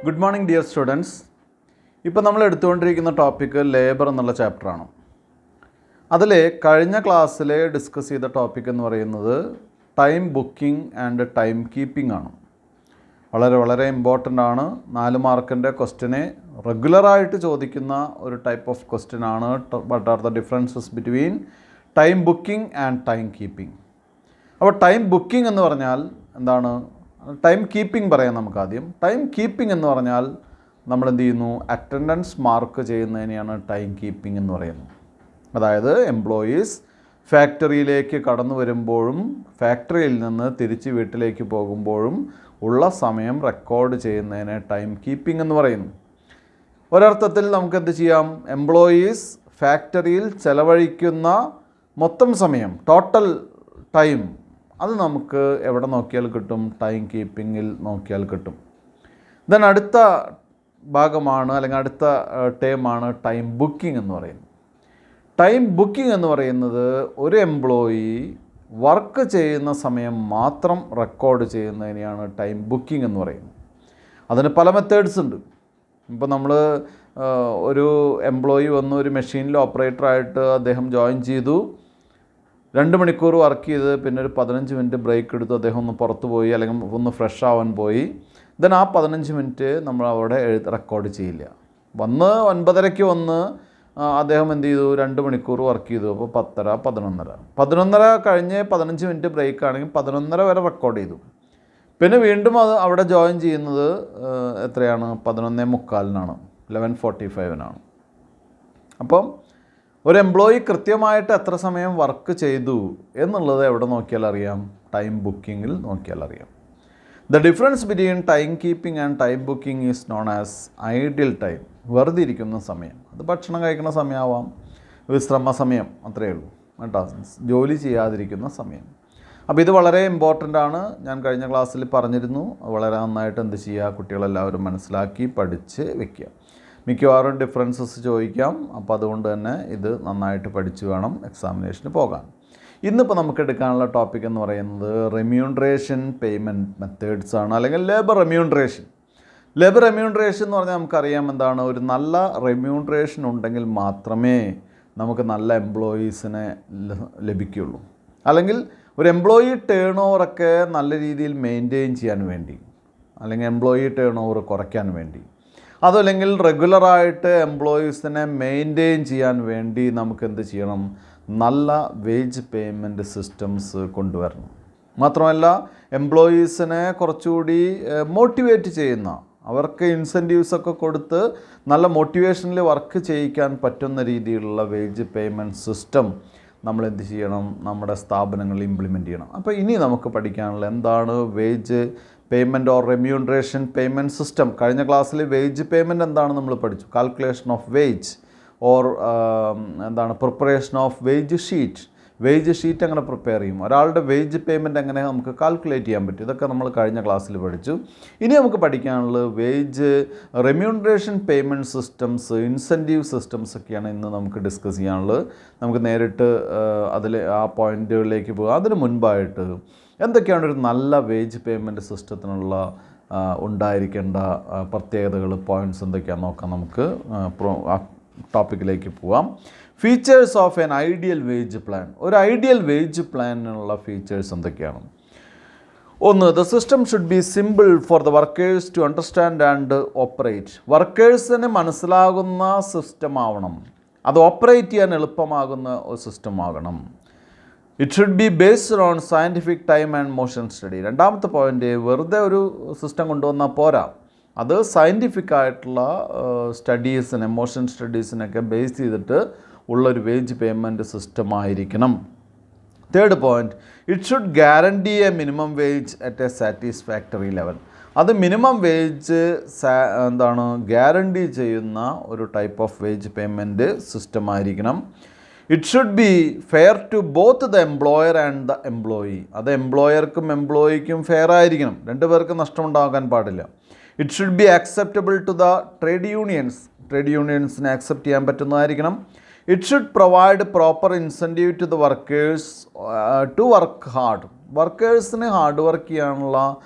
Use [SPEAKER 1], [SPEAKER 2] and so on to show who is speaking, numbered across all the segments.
[SPEAKER 1] Good morning dear students. ഇപ്പോൾ നമ്മൾ എടുത്തുകൊണ്ടിരിക്കുന്ന topic labour എന്നുള്ള ചാപ്റ്ററാണ്. അതിൽ കഴിഞ്ഞ ക്ലാസ്സിൽ ഡിസ്കസ് ചെയ്ത ടോപ്പിക് എന്ന് പറയുന്നത് time booking and time keeping ആണ്. വളരെ ഇമ്പോർട്ടൻ്റ് ആണ്. 4 മാർക്കിൻ്റെ ക്വസ്റ്റ്യനെ റെഗുലറായിട്ട് ചോദിക്കുന്ന ഒരു ടൈപ്പ് ഓഫ് ക്വസ്റ്റ്യൻ ആണ്. What are the differences between time booking and time keeping. അപ്പോൾ ടൈം ബുക്കിംഗ് എന്ന് പറഞ്ഞാൽ എന്താണ്? ടൈം കീപ്പിംഗ് പറയാം നമുക്ക് ആദ്യം. ടൈം കീപ്പിംഗ് എന്ന് പറഞ്ഞാൽ നമ്മൾ എന്ത് ചെയ്യുന്നു? അറ്റൻഡൻസ് മാർക്ക് ചെയ്യുന്നതിനെയാണ് ടൈം കീപ്പിംഗ് എന്ന് പറയുന്നത്. അതായത് എംപ്ലോയീസ് ഫാക്ടറിയിലേക്ക് കടന്നു വരുമ്പോഴും ഫാക്ടറിയിൽ നിന്ന് തിരിച്ച് വീട്ടിലേക്ക് പോകുമ്പോഴും ഉള്ള സമയം റെക്കോർഡ് ചെയ്യുന്നതിനെ ടൈം കീപ്പിംഗ് എന്ന് പറയുന്നു. ഒരർത്ഥത്തിൽ നമുക്ക് എന്ത് ചെയ്യാം? എംപ്ലോയീസ് ഫാക്ടറിയിൽ ചെലവഴിക്കുന്ന മൊത്തം സമയം, ടോട്ടൽ ടൈം, അത് നമുക്ക് എവിടെ നോക്കിയാൽ കിട്ടും? ടൈം കീപ്പിങ്ങിൽ നോക്കിയാൽ കിട്ടും. ദെൻ അടുത്ത ഭാഗമാണ് അല്ലെങ്കിൽ അടുത്ത ടേമാണ് ടൈം ബുക്കിംഗ് എന്ന് പറയുന്നത്. ടൈം ബുക്കിംഗ് എന്ന് പറയുന്നത് ഒരു എംപ്ലോയി വർക്ക് ചെയ്യുന്ന സമയം മാത്രം റെക്കോർഡ് ചെയ്യുന്നതിനെയാണ് ടൈം ബുക്കിംഗ് എന്ന് പറയുന്നത്. അതിന് പല മെത്തേഡ്സ് ഉണ്ട്. ഇപ്പോൾ നമ്മൾ ഒരു എംപ്ലോയി വന്ന് ഒരു മെഷീനിൽ ഓപ്പറേറ്ററായിട്ട് അദ്ദേഹം ജോയിൻ ചെയ്തു, 2 മണിക്കൂർ വർക്ക് ചെയ്ത് പിന്നെ ഒരു 15 മിനിറ്റ് ബ്രേക്ക് എടുത്ത് അദ്ദേഹം ഒന്ന് പുറത്ത് പോയി അല്ലെങ്കിൽ ഒന്ന് ഫ്രഷ് ആവാൻ പോയി. ദെൻ ആ 15 മിനിറ്റ് നമ്മൾ അവിടെ റെക്കോർഡ് ചെയ്യില്ല. 9:30 വന്ന് അദ്ദേഹം എന്ത് ചെയ്തു? 2 മണിക്കൂർ വർക്ക് ചെയ്തു. അപ്പോൾ 10:30 11:30 കഴിഞ്ഞ് 15 മിനിറ്റ് ബ്രേക്ക് ആണെങ്കിൽ 11:30 വരെ റെക്കോർഡ് ചെയ്തു. പിന്നെ വീണ്ടും അത് അവിടെ ജോയിൻ ചെയ്യുന്നത് എത്രയാണ്? 11:45 11:45. അപ്പം ഒരു എംപ്ലോയി കൃത്യമായിട്ട് എത്ര സമയം വർക്ക് ചെയ്തു എന്നുള്ളത് എവിടെ നോക്കിയാൽ അറിയാം? ടൈം ബുക്കിങ്ങിൽ നോക്കിയാൽ അറിയാം. The difference between time keeping and time booking is known as ideal time. വെറുതെ ഇരിക്കുന്ന സമയം, അത് ഭക്ഷണം കഴിക്കുന്ന സമയമാവാം, വിശ്രമ സമയം, അത്രയേ ഉള്ളൂ കേട്ടോ, ജോലി ചെയ്യാതിരിക്കുന്ന സമയം. അപ്പോൾ ഇത് വളരെ ഇമ്പോർട്ടൻ്റ് ആണ്. ഞാൻ കഴിഞ്ഞ ക്ലാസ്സിൽ പറഞ്ഞിരുന്നു. വളരെ നന്നായിട്ട് എന്ത് ചെയ്യുക? കുട്ടികളെല്ലാവരും മനസ്സിലാക്കി പഠിച്ച് വെക്കുക. മിക്കവാറും ഡിഫറൻസസ് ചോദിക്കാം. അപ്പോൾ അതുകൊണ്ട് തന്നെ ഇത് നന്നായിട്ട് പഠിച്ച് വേണം എക്സാമിനേഷന് പോകാൻ. ഇന്നിപ്പോൾ നമുക്ക് എടുക്കാനുള്ള ടോപ്പിക് എന്ന് പറയുന്നത് റെമ്യൂണറേഷൻ പേയ്മെൻറ്റ് മെത്തേഡ്സ് ആണ്, അല്ലെങ്കിൽ ലേബർ റെമ്യൂണറേഷൻ. ലേബർ റെമ്യൂണറേഷൻ എന്ന് പറഞ്ഞാൽ നമുക്കറിയാം എന്താണ്? ഒരു നല്ല റെമ്യൂണറേഷൻ ഉണ്ടെങ്കിൽ മാത്രമേ നമുക്ക് നല്ല എംപ്ലോയീസിനെ ലഭിക്കുകയുള്ളൂ. അല്ലെങ്കിൽ ഒരു എംപ്ലോയി ടേൺ ഓവറൊക്കെ നല്ല രീതിയിൽ മെയിൻറ്റെയിൻ ചെയ്യാൻ വേണ്ടി, അല്ലെങ്കിൽ എംപ്ലോയി ടേൺ ഓവർ കുറയ്ക്കാൻ വേണ്ടി, അതല്ലെങ്കിൽ റെഗുലറായിട്ട് എംപ്ലോയീസിനെ മെയിൻറ്റെയിൻ ചെയ്യാൻ വേണ്ടി നമുക്ക് എന്ത് ചെയ്യണം? നല്ല വേജ് പേയ്മെൻറ്റ് സിസ്റ്റംസ് കൊണ്ടുവരണം. മാത്രമല്ല എംപ്ലോയീസിനെ കുറച്ചുകൂടി മോട്ടിവേറ്റ് ചെയ്യുന്ന, അവർക്ക് ഇൻസെൻറ്റീവ്സൊക്കെ കൊടുത്ത് നല്ല മോട്ടിവേഷനിൽ വർക്ക് ചെയ്യിക്കാൻ പറ്റുന്ന രീതിയിലുള്ള വേജ് പേയ്മെൻറ്റ് സിസ്റ്റം നമ്മൾ എന്ത് ചെയ്യണം? നമ്മുടെ സ്ഥാപനങ്ങളിൽ ഇംപ്ലിമെൻറ്റ് ചെയ്യണം. അപ്പോൾ ഇനി നമുക്ക് പഠിക്കാനുള്ള എന്താണ് wage payment or remuneration payment system. കഴിഞ്ഞ ക്ലാസ്സിൽ വേജ് പേയ്മെൻറ്റ് എന്താണ് നമ്മൾ പഠിച്ചു. കാൽക്കുലേഷൻ ഓഫ് വേജ് ഓർ എന്താണ് preparation of wage sheet. Wage sheet എങ്ങനെ പ്രിപ്പയർ ചെയ്യും, ഒരാളുടെ വേജ് പേയ്മെൻറ്റ് എങ്ങനെ നമുക്ക് കാൽക്കുലേറ്റ് ചെയ്യാൻ പറ്റും, ഇതൊക്കെ നമ്മൾ കഴിഞ്ഞ ക്ലാസ്സിൽ പഠിച്ചു. ഇനി നമുക്ക് പഠിക്കാനുള്ളത് wage remuneration payment systems, incentive systems ഒക്കെയാണ് ഇന്ന് നമുക്ക് ഡിസ്കസ് ചെയ്യാനുള്ളത്. നമുക്ക് നേരിട്ട് അതിൽ ആ പോയിൻറ്റുകളിലേക്ക് പോകാം. അതിന് മുൻപായിട്ട് എന്തൊക്കെയാണ് ഒരു നല്ല വേജ് പേയ്മെൻറ്റ് സിസ്റ്റത്തിനുള്ള ഉണ്ടായിരിക്കേണ്ട പ്രത്യേകതകൾ, പോയിൻറ്റ്സ് എന്തൊക്കെയാണെന്ന് നോക്കാം. നമുക്ക് ടോപ്പിക്കിലേക്ക് പോവാം. Features of an ideal wage plan. ഒരു ഐഡിയൽ വേജ് പ്ലാനിനുള്ള ഫീച്ചേഴ്സ് എന്തൊക്കെയാണ്? 1. The system should be simple for the workers to understand and operate. വർക്കേഴ്സിന് മനസ്സിലാകുന്ന സിസ്റ്റം ആവണം, അത് ഓപ്പറേറ്റ് ചെയ്യാൻ എളുപ്പമാകുന്ന ഒരു സിസ്റ്റം ആകണം. It should be based on scientific time and motion study. രണ്ടാമത്തെ പോയിൻ്റ്, വെറുതെ ഒരു സിസ്റ്റം കൊണ്ടുവന്നാൽ പോരാ, അത് സയൻറ്റിഫിക് ആയിട്ടുള്ള സ്റ്റഡീസിനെ, മോഷൻ സ്റ്റഡീസിനൊക്കെ ബേസ് ചെയ്തിട്ട് ഉള്ളൊരു വേജ് പേയ്മെൻറ്റ് സിസ്റ്റം ആയിരിക്കണം. 3rd point, it should guarantee a minimum wage at a satisfactory level. അത് മിനിമം വേജ് എന്താണ് ഗ്യാരണ്ടി ചെയ്യുന്ന ഒരു type of wage payment system ആയിരിക്കണം. It should be fair to both the employer and the employee. അത് എംപ്ലോയർക്കും എംപ്ലോയിക്കും fair ആയിരിക്കണം, 2 പേർക്ക് നഷ്ടമുണ്ടാകാൻ പാടില്ല. It should be acceptable to the trade unions. Trade യൂണിയൻസിനെ അക്സെപ്റ്റ് ചെയ്യാൻ പറ്റുന്നതായിരിക്കണം. It should provide proper incentive to the workers to work hard. വർക്കേഴ്സിന് ഹാർഡ് വർക്ക് ചെയ്യാനുള്ള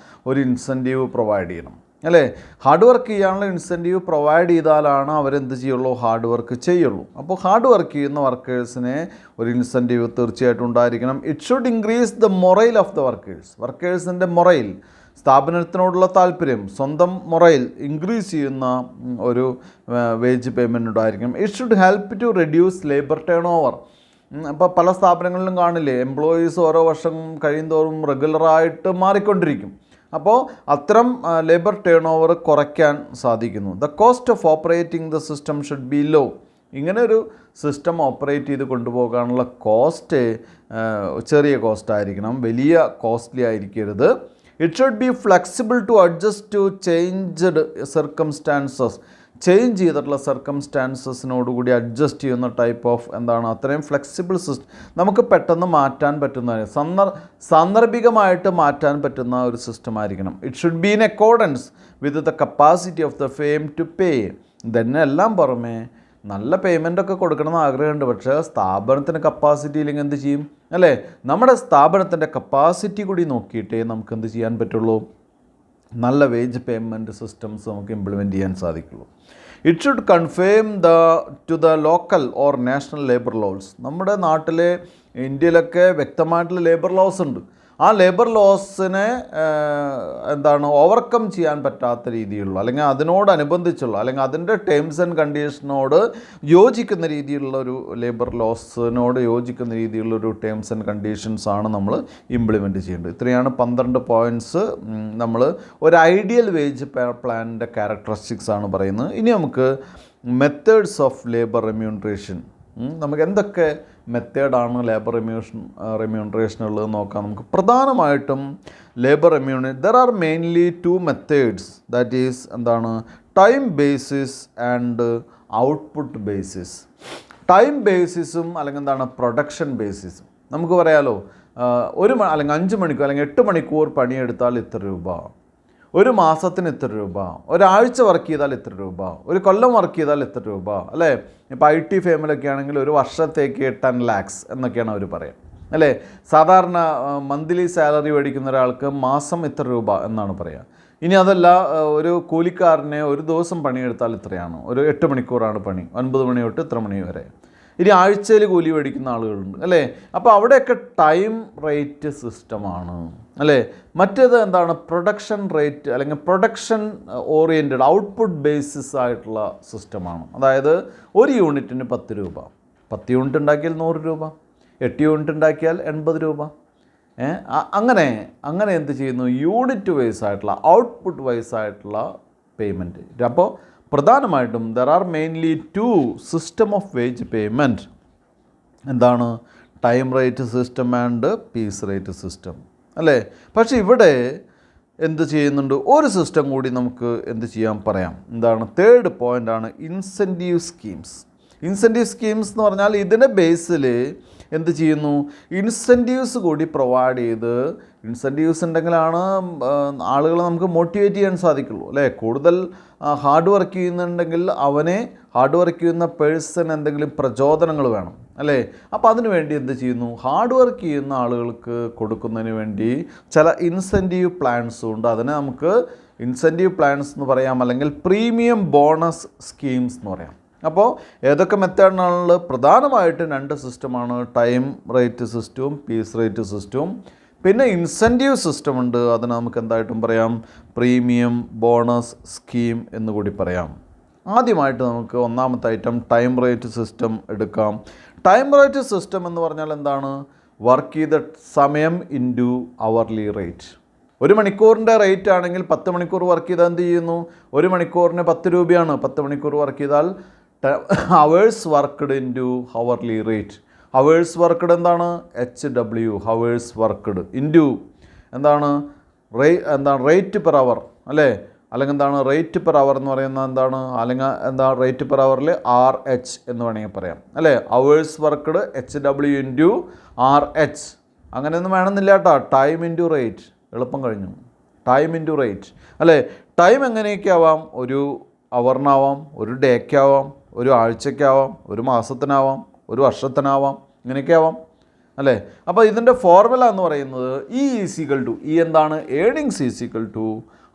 [SPEAKER 1] ഒരു ഇൻസെൻറ്റീവ് പ്രൊവൈഡ് ചെയ്യണം. അല്ലേ? ഹാർഡ് വർക്ക് ചെയ്യാനുള്ള ഇൻസെൻറ്റീവ് പ്രൊവൈഡ് ചെയ്താലാണ് അവരെന്ത് ചെയ്യുള്ളൂ, ഹാർഡ് വർക്ക് ചെയ്യുള്ളൂ. അപ്പോൾ ഹാർഡ് വർക്ക് ചെയ്യുന്ന വർക്കേഴ്സിന് ഒരു ഇൻസെൻറ്റീവ് തീർച്ചയായിട്ടും ഉണ്ടായിരിക്കണം. It should increase the morale of the വർക്കേഴ്സിൻ്റെ മൊറൈൽ, സ്ഥാപനത്തിനോടുള്ള താല്പര്യം, സ്വന്തം മൊറൈൽ ഇൻക്രീസ് ചെയ്യുന്ന ഒരു വേജ് പേയ്മെൻറ്റ് ഉണ്ടായിരിക്കണം. It should help to reduce labour turnover. അപ്പോൾ പല സ്ഥാപനങ്ങളിലും കാണില്ലേ, എംപ്ലോയീസ് ഓരോ വർഷം കഴിയുന്തോറും റെഗുലറായിട്ട് മാറിക്കൊണ്ടിരിക്കും. അപ്പോൾ അത്തരം ലേബർ ടേൺ ഓവർ കുറയ്ക്കാൻ സാധിക്കുന്നു. The cost of operating the system should be low. ഇങ്ങനെ ഒരു സിസ്റ്റം ഓപ്പറേറ്റ് ചെയ്ത് കൊണ്ടുപോകാനുള്ള കോസ്റ്റ് ചെറിയ കോസ്റ്റ് ആയിരിക്കണം, വലിയ കോസ്റ്റ്ലി ആയിരിക്കരുത്. It should be flexible to adjust to changed circumstances. Change ചെയ്തിട്ടുള്ള സർക്കംസ്റ്റാൻസസിനോടുകൂടി അഡ്ജസ്റ്റ് ചെയ്യുന്ന ടൈപ്പ് ഓഫ് എന്താണ്, അത്രയും ഫ്ലെക്സിബിൾ സിസ്റ്റം, നമുക്ക് പെട്ടെന്ന് മാറ്റാൻ പറ്റുന്ന, സാന്ദർഭികമായിട്ട് മാറ്റാൻ പറ്റുന്ന ഒരു സിസ്റ്റം ആയിരിക്കണം. It should be in accordance with the capacity of the firm to pay. ഇതെല്ലാം പുറമേ നല്ല പേയ്മെൻറ്റൊക്കെ കൊടുക്കണമെന്ന് ആഗ്രഹമുണ്ട്, പക്ഷേ സ്ഥാപനത്തിന് കപ്പാസിറ്റി ഇല്ലെങ്കിൽ എന്ത് ചെയ്യും, അല്ലേ? നമ്മുടെ സ്ഥാപനത്തിൻ്റെ കപ്പാസിറ്റി കൂടി നോക്കിയിട്ടേ നമുക്ക് എന്ത് ചെയ്യാൻ പറ്റുള്ളൂ, നല്ല വേജ് പേയ്മെൻറ്റ് സിസ്റ്റംസ് നമുക്ക് ഇംപ്ലിമെൻറ്റ് ചെയ്യാൻ സാധിക്കുള്ളൂ. It should conform to the local or national labour laws. നമ്മുടെ നാട്ടിലെ, ഇന്ത്യയിലൊക്കെ വ്യക്തമായിട്ടുള്ള ലേബർ ലോസ് ഉണ്ട്. ആ ലേബർ ലോസിനെ ഓവർകം ചെയ്യാൻ പറ്റാത്ത രീതിയിലുള്ള, അല്ലെങ്കിൽ അതിനോടനുബന്ധിച്ചുള്ള, അല്ലെങ്കിൽ അതിൻ്റെ ടേംസ് ആൻഡ് കണ്ടീഷനോട് യോജിക്കുന്ന രീതിയിലുള്ള ഒരു ലേബർ ലോസിനോട് യോജിക്കുന്ന രീതിയിലുള്ളൊരു ടേംസ് ആൻഡ് കണ്ടീഷൻസാണ് നമ്മൾ ഇംപ്ലിമെൻറ്റ് ചെയ്യേണ്ടത്. ഇത്രയാണ് 12 പോയിൻറ്റ്സ് നമ്മൾ ഒരു ഐഡിയൽ വേജ് പ്ലാനിൻ്റെ ക്യാരക്ടറിസ്റ്റിക്സ് ആണ് പറയുന്നത്. ഇനി നമുക്ക് മെത്തേഡ്സ് ഓഫ് ലേബർ റെമ്യൂണറേഷൻ, നമുക്ക് എന്തൊക്കെ മെത്തേഡാണ് ലേബർ റെമ്യൂണറേഷൻ ഉള്ളത് നോക്കാം. നമുക്ക് പ്രധാനമായിട്ടും labour there are mainly 2 methods. That is time basis and output basis. Time ബേസിസും അല്ലെങ്കിൽ പ്രൊഡക്ഷൻ ബേസിസും. നമുക്ക് പറയാലോ, അല്ലെങ്കിൽ 5 മണിക്കൂർ അല്ലെങ്കിൽ 8 മണിക്കൂർ പണിയെടുത്താൽ ഇത്ര രൂപ, ഒരു മാസത്തിന് ഇത്ര രൂപ, ഒരാഴ്ച വർക്ക് ചെയ്താൽ ഇത്ര രൂപ, ഒരു കൊല്ലം വർക്ക് ചെയ്താൽ ഇത്ര രൂപ, അല്ലേ? ഇപ്പോൾ IT ഫേമിലൊക്കെ ആണെങ്കിൽ ഒരു വർഷത്തേക്ക് 10 lakhs എന്നൊക്കെയാണ് അവർ പറയുക, അല്ലേ? സാധാരണ മന്ത്ലി സാലറി മേടിക്കുന്ന ഒരാൾക്ക് മാസം ഇത്ര രൂപ എന്നാണ് പറയുക. ഇനി അതല്ല, ഒരു കൂലിക്കാരനെ ഒരു ദിവസം പണിയെടുത്താൽ ഇത്രയാണ്, ഒരു 8 മണിക്കൂറാണ് പണി, 9 മണി തൊട്ട് ഇത്ര മണി വരെ. ഇനി ആഴ്ചയിൽ കൂലി മേടിക്കുന്ന ആളുകളുണ്ട്, അല്ലേ? അപ്പോൾ അവിടെയൊക്കെ ടൈം റേറ്റ് സിസ്റ്റമാണ്, അല്ലേ? മറ്റേത് പ്രൊഡക്ഷൻ റേറ്റ്, അല്ലെങ്കിൽ പ്രൊഡക്ഷൻ ഓറിയൻറ്റഡ് ഔട്ട്പുട്ട് ബേസിസ് ആയിട്ടുള്ള സിസ്റ്റമാണ്. അതായത് ഒരു യൂണിറ്റിന് 10 രൂപ, 10 യൂണിറ്റ് ഉണ്ടാക്കിയാൽ 100 രൂപ, 8 യൂണിറ്റ് ഉണ്ടാക്കിയാൽ 80 രൂപ. അങ്ങനെ എന്ത് ചെയ്യുന്നു, യൂണിറ്റ് വൈസ് ആയിട്ടുള്ള, ഔട്ട്പുട്ട് വൈസ് ആയിട്ടുള്ള പേയ്മെൻറ്റ്. അപ്പോൾ പ്രധാനമായിട്ടും there are mainly 2 system of wage payment. Time rate system and piece rate system, അല്ലേ? പക്ഷേ ഇവിടെ എന്ത് ചെയ്യുന്നുണ്ട്, ഒരു സിസ്റ്റം കൂടി നമുക്ക് എന്ത് ചെയ്യാൻ പറയാം. തേർഡ് പോയിൻ്റാണ് ഇൻസെൻറ്റീവ് സ്കീംസ്. ഇൻസെൻറ്റീവ് സ്കീംസ് എന്ന് പറഞ്ഞാൽ ഇതിൻ്റെ ബേസിൽ എന്ത് ചെയ്യുന്നു, ഇൻസെൻറ്റീവ്സ് കൂടി പ്രൊവൈഡ് ചെയ്ത്, ഇൻസെൻറ്റീവ്സ് ഉണ്ടെങ്കിലാണ് ആളുകളെ നമുക്ക് മോട്ടിവേറ്റ് ചെയ്യാൻ സാധിക്കുള്ളൂ, അല്ലേ? കൂടുതൽ ഹാർഡ് വർക്ക് ചെയ്യുന്നുണ്ടെങ്കിൽ അവനെ, ഹാർഡ് വർക്ക് ചെയ്യുന്ന പേഴ്സൺ എന്തെങ്കിലും പ്രചോദനങ്ങൾ വേണം, അല്ലേ? അപ്പോൾ അതിനു വേണ്ടി എന്ത് ചെയ്യുന്നു, ഹാർഡ് വർക്ക് ചെയ്യുന്ന ആളുകൾക്ക് കൊടുക്കുന്നതിന് വേണ്ടി ചില ഇൻസെൻറ്റീവ് പ്ലാൻസും ഉണ്ട്. അതിനെ നമുക്ക് ഇൻസെൻറ്റീവ് പ്ലാൻസ് എന്ന് പറയാം, അല്ലെങ്കിൽ പ്രീമിയം ബോണസ് സ്കീംസ് എന്ന് പറയാം. അപ്പോൾ ഏതൊക്കെ മെത്തേഡിനാണുള്ളത്? പ്രധാനമായിട്ട് 2 സിസ്റ്റമാണ്, ടൈം റേറ്റ് സിസ്റ്റവും പീസ് റേറ്റ് സിസ്റ്റവും. പിന്നെ ഇൻസെൻറ്റീവ് സിസ്റ്റം ഉണ്ട്, അതിന് നമുക്ക് എന്തായിട്ടും പറയാം, പ്രീമിയം ബോണസ് സ്കീം എന്നുകൂടി പറയാം. ആദ്യമായിട്ട് നമുക്ക് ഒന്നാമത്തെ ഐറ്റം ടൈം റേറ്റ് സിസ്റ്റം എടുക്കാം. ടൈം റേറ്റ് സിസ്റ്റം എന്ന് പറഞ്ഞാൽ വർക്ക് ചെയ്ത സമയം ഇൻറ്റു അവർലി റേറ്റ്. 1 മണിക്കൂറിൻ്റെ റേറ്റ് ആണെങ്കിൽ 10 മണിക്കൂർ വർക്ക് ചെയ്താൽ എന്ത് ചെയ്യുന്നു, 1 മണിക്കൂറിന് 10 രൂപയാണ്. 10 മണിക്കൂർ വർക്ക് ചെയ്താൽ hours worked into hourly rate. Hours worked HW, hours worked into rate per അവർ, അല്ലേ? അല്ലെങ്കിൽ റേറ്റ് പെർ അവർ എന്ന് പറയുന്നത് അല്ലെങ്കിൽ റേറ്റ് പെർ അവറിൽ RH എന്ന് വേണമെങ്കിൽ പറയാം, അല്ലേ? Hours worked HW into RH. അങ്ങനെയൊന്നും വേണമെന്നില്ല കേട്ടോ. ടൈം ഇൻറ്റു റേറ്റ്, എളുപ്പം കഴിഞ്ഞു. ടൈം ഇൻറ്റു റേറ്റ്, അല്ലേ? ടൈം എങ്ങനെയൊക്കെ ആവാം, ഒരു അവറിനാവാം, ഒരു ഡേക്കാവാം, ഒരു ആഴ്ചയ്ക്കാവാം, ഒരു മാസത്തിനാവാം, ഒരു വർഷത്തിനാവാം, ഇങ്ങനെയൊക്കെ ആവാം, അല്ലേ? അപ്പോൾ ഇതിൻ്റെ ഫോർമുല എന്ന് പറയുന്നത് E is equal to, earnings is equal to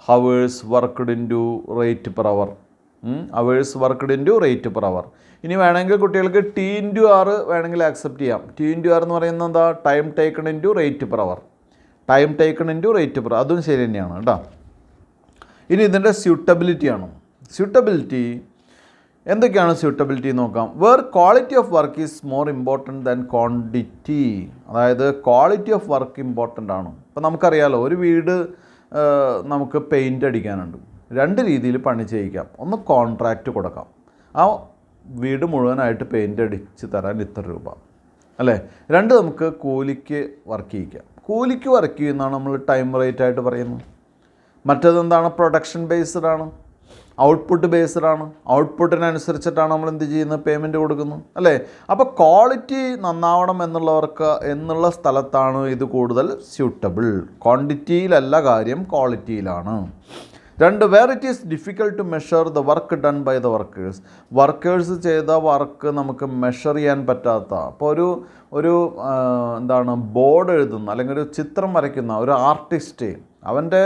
[SPEAKER 1] hours worked into rate per hour. Hours worked into rate per hour. ഇനി വേണമെങ്കിൽ കുട്ടികൾക്ക് ടി ഇൻറ്റു ആർ വേണമെങ്കിൽ ആക്സെപ്റ്റ് ചെയ്യാം. ടി ഇൻറ്റു ആർ എന്ന് പറയുന്നത് എന്താ? Time taken into rate per hour. Time taken into rate per, അതും ശരി തന്നെയാണ് കേട്ടോ. ഇനി ഇതിൻ്റെ സ്യൂട്ടബിലിറ്റിയാണ്. സ്യൂട്ടബിലിറ്റി എന്തൊക്കെയാണ് സ്യൂട്ടബിലിറ്റി നോക്കാം. Where quality of work is more important than quantity. അതായത് ക്വാളിറ്റി ഓഫ് വർക്ക് ഇമ്പോർട്ടൻ്റ് ആണ്. ഇപ്പോൾ നമുക്കറിയാലോ, ഒരു വീട് നമുക്ക് പെയിൻ്റ് അടിക്കാനുണ്ട്. രണ്ട് രീതിയിൽ പണി ചെയ്യിക്കാം. ഒന്ന് കോൺട്രാക്റ്റ് കൊടുക്കാം, ആ വീട് മുഴുവനായിട്ട് പെയിൻ്റ് അടിച്ച് തരാൻ ഇത്ര രൂപ അല്ലേ. രണ്ട്, നമുക്ക് കൂലിക്ക് വർക്ക് ചെയ്യിക്കാം. കൂലിക്ക് വർക്ക് ചെയ്യുന്നതാണ് നമ്മൾ ടൈം റേറ്റ് ആയിട്ട് പറയുന്നത്. മറ്റേതെന്താണ്? പ്രൊഡക്ഷൻ ബേസ്ഡ് ആണ്, ഔട്ട്പുട്ട് ബേസ്ഡ് ആണ്. ഔട്ട്പുട്ടിനനുസരിച്ചിട്ടാണ് നമ്മൾ എന്ത് ചെയ്യുന്നത്? പേയ്മെൻറ്റ് കൊടുക്കുന്നത് അല്ലേ. അപ്പോൾ ക്വാളിറ്റി നന്നാവണം എന്നുള്ള സ്ഥലത്താണ് ഇത് കൂടുതൽ സ്യൂട്ടബിൾ. ക്വാണ്ടിറ്റിയിലല്ല കാര്യം, ക്വാളിറ്റിയിലാണ്. രണ്ട്, where it is difficult to measure the work done by the workers. Workers ചെയ്ത വർക്ക് നമുക്ക് മെഷർ ചെയ്യാൻ പറ്റാത്ത, അപ്പോൾ ഒരു എന്താണ് ബോർഡ് എഴുതുന്ന അല്ലെങ്കിൽ ഒരു ചിത്രം വരയ്ക്കുന്ന ഒരു ആർട്ടിസ്റ്റ്, അവൻ്റെ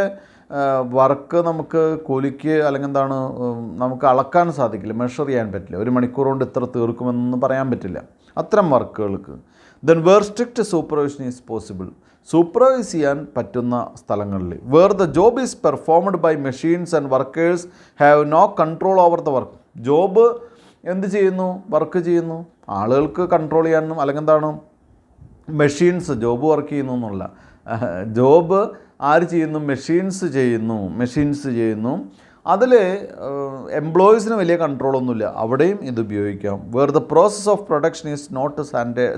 [SPEAKER 1] വർക്ക് നമുക്ക് കൂലിക്ക് അല്ലെങ്കിൽ എന്താണ് നമുക്ക് അളക്കാൻ സാധിക്കില്ല, മെഷർ ചെയ്യാൻ പറ്റില്ല. ഒരു മണിക്കൂർ കൊണ്ട് ഇത്ര തീർക്കുമെന്നൊന്നും പറയാൻ പറ്റില്ല അത്തരം വർക്കുകൾക്ക്. Then where strict supervision is possible. Supervise ചെയ്യാൻ പറ്റുന്ന സ്ഥലങ്ങളിൽ. Where the job is performed by machines and workers have no control over the work. Job എന്ത് ചെയ്യുന്നു? വർക്ക് ചെയ്യുന്നു. ആളുകൾക്ക് കൺട്രോൾ ചെയ്യാനും അല്ലെങ്കിൽ എന്താണ് മെഷീൻസ് ജോബ് വർക്ക് ചെയ്യുന്നു എന്നുള്ള, ജോബ് ആര് ചെയ്യുന്നു? മെഷീൻസ് ചെയ്യുന്നു. അതിൽ എംപ്ലോയീസിന് വലിയ കൺട്രോളൊന്നുമില്ല, അവിടെയും ഇത് ഉപയോഗിക്കാം. Where the process of production is not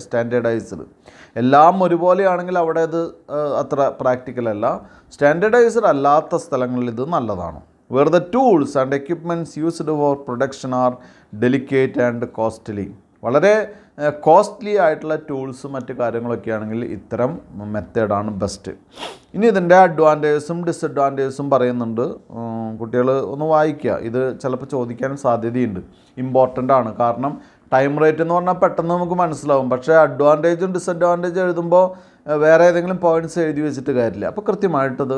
[SPEAKER 1] standardised. എല്ലാം ഒരുപോലെയാണെങ്കിൽ അവിടെ ഇത് അത്ര പ്രാക്ടിക്കലല്ല. സ്റ്റാൻഡേർഡൈസ്ഡ് അല്ലാത്ത സ്ഥലങ്ങളിൽ ഇത് നല്ലതാണ്. Where the tools and equipments used for production are delicate and costly. വളരെ കോസ്റ്റ്ലി ആയിട്ടുള്ള ടൂൾസും മറ്റു കാര്യങ്ങളൊക്കെ ആണെങ്കിൽ ഇത്തരം മെത്തേഡാണ് ബെസ്റ്റ്. ഇനി ഇതിൻ്റെ അഡ്വാൻറ്റേജസും ഡിസഡ്വാൻറ്റേജസും പറയുന്നുണ്ട്. കുട്ടികൾ ഒന്ന് വായിക്കുക, ഇത് ചിലപ്പോൾ ചോദിക്കാൻ സാധ്യതയുണ്ട്. ഇമ്പോർട്ടൻ്റ് ആണ്, കാരണം ടൈം റേറ്റ് എന്ന് പറഞ്ഞാൽ പെട്ടെന്ന് നമുക്ക് മനസ്സിലാവും. പക്ഷേ അഡ്വാൻറ്റേജും ഡിസഡ്വാൻറ്റേജും എഴുതുമ്പോൾ വേറെ ഏതെങ്കിലും പോയിൻറ്റ്സ് എഴുതി വെച്ചിട്ട് കാര്യമില്ല. അപ്പോൾ കൃത്യമായിട്ടത്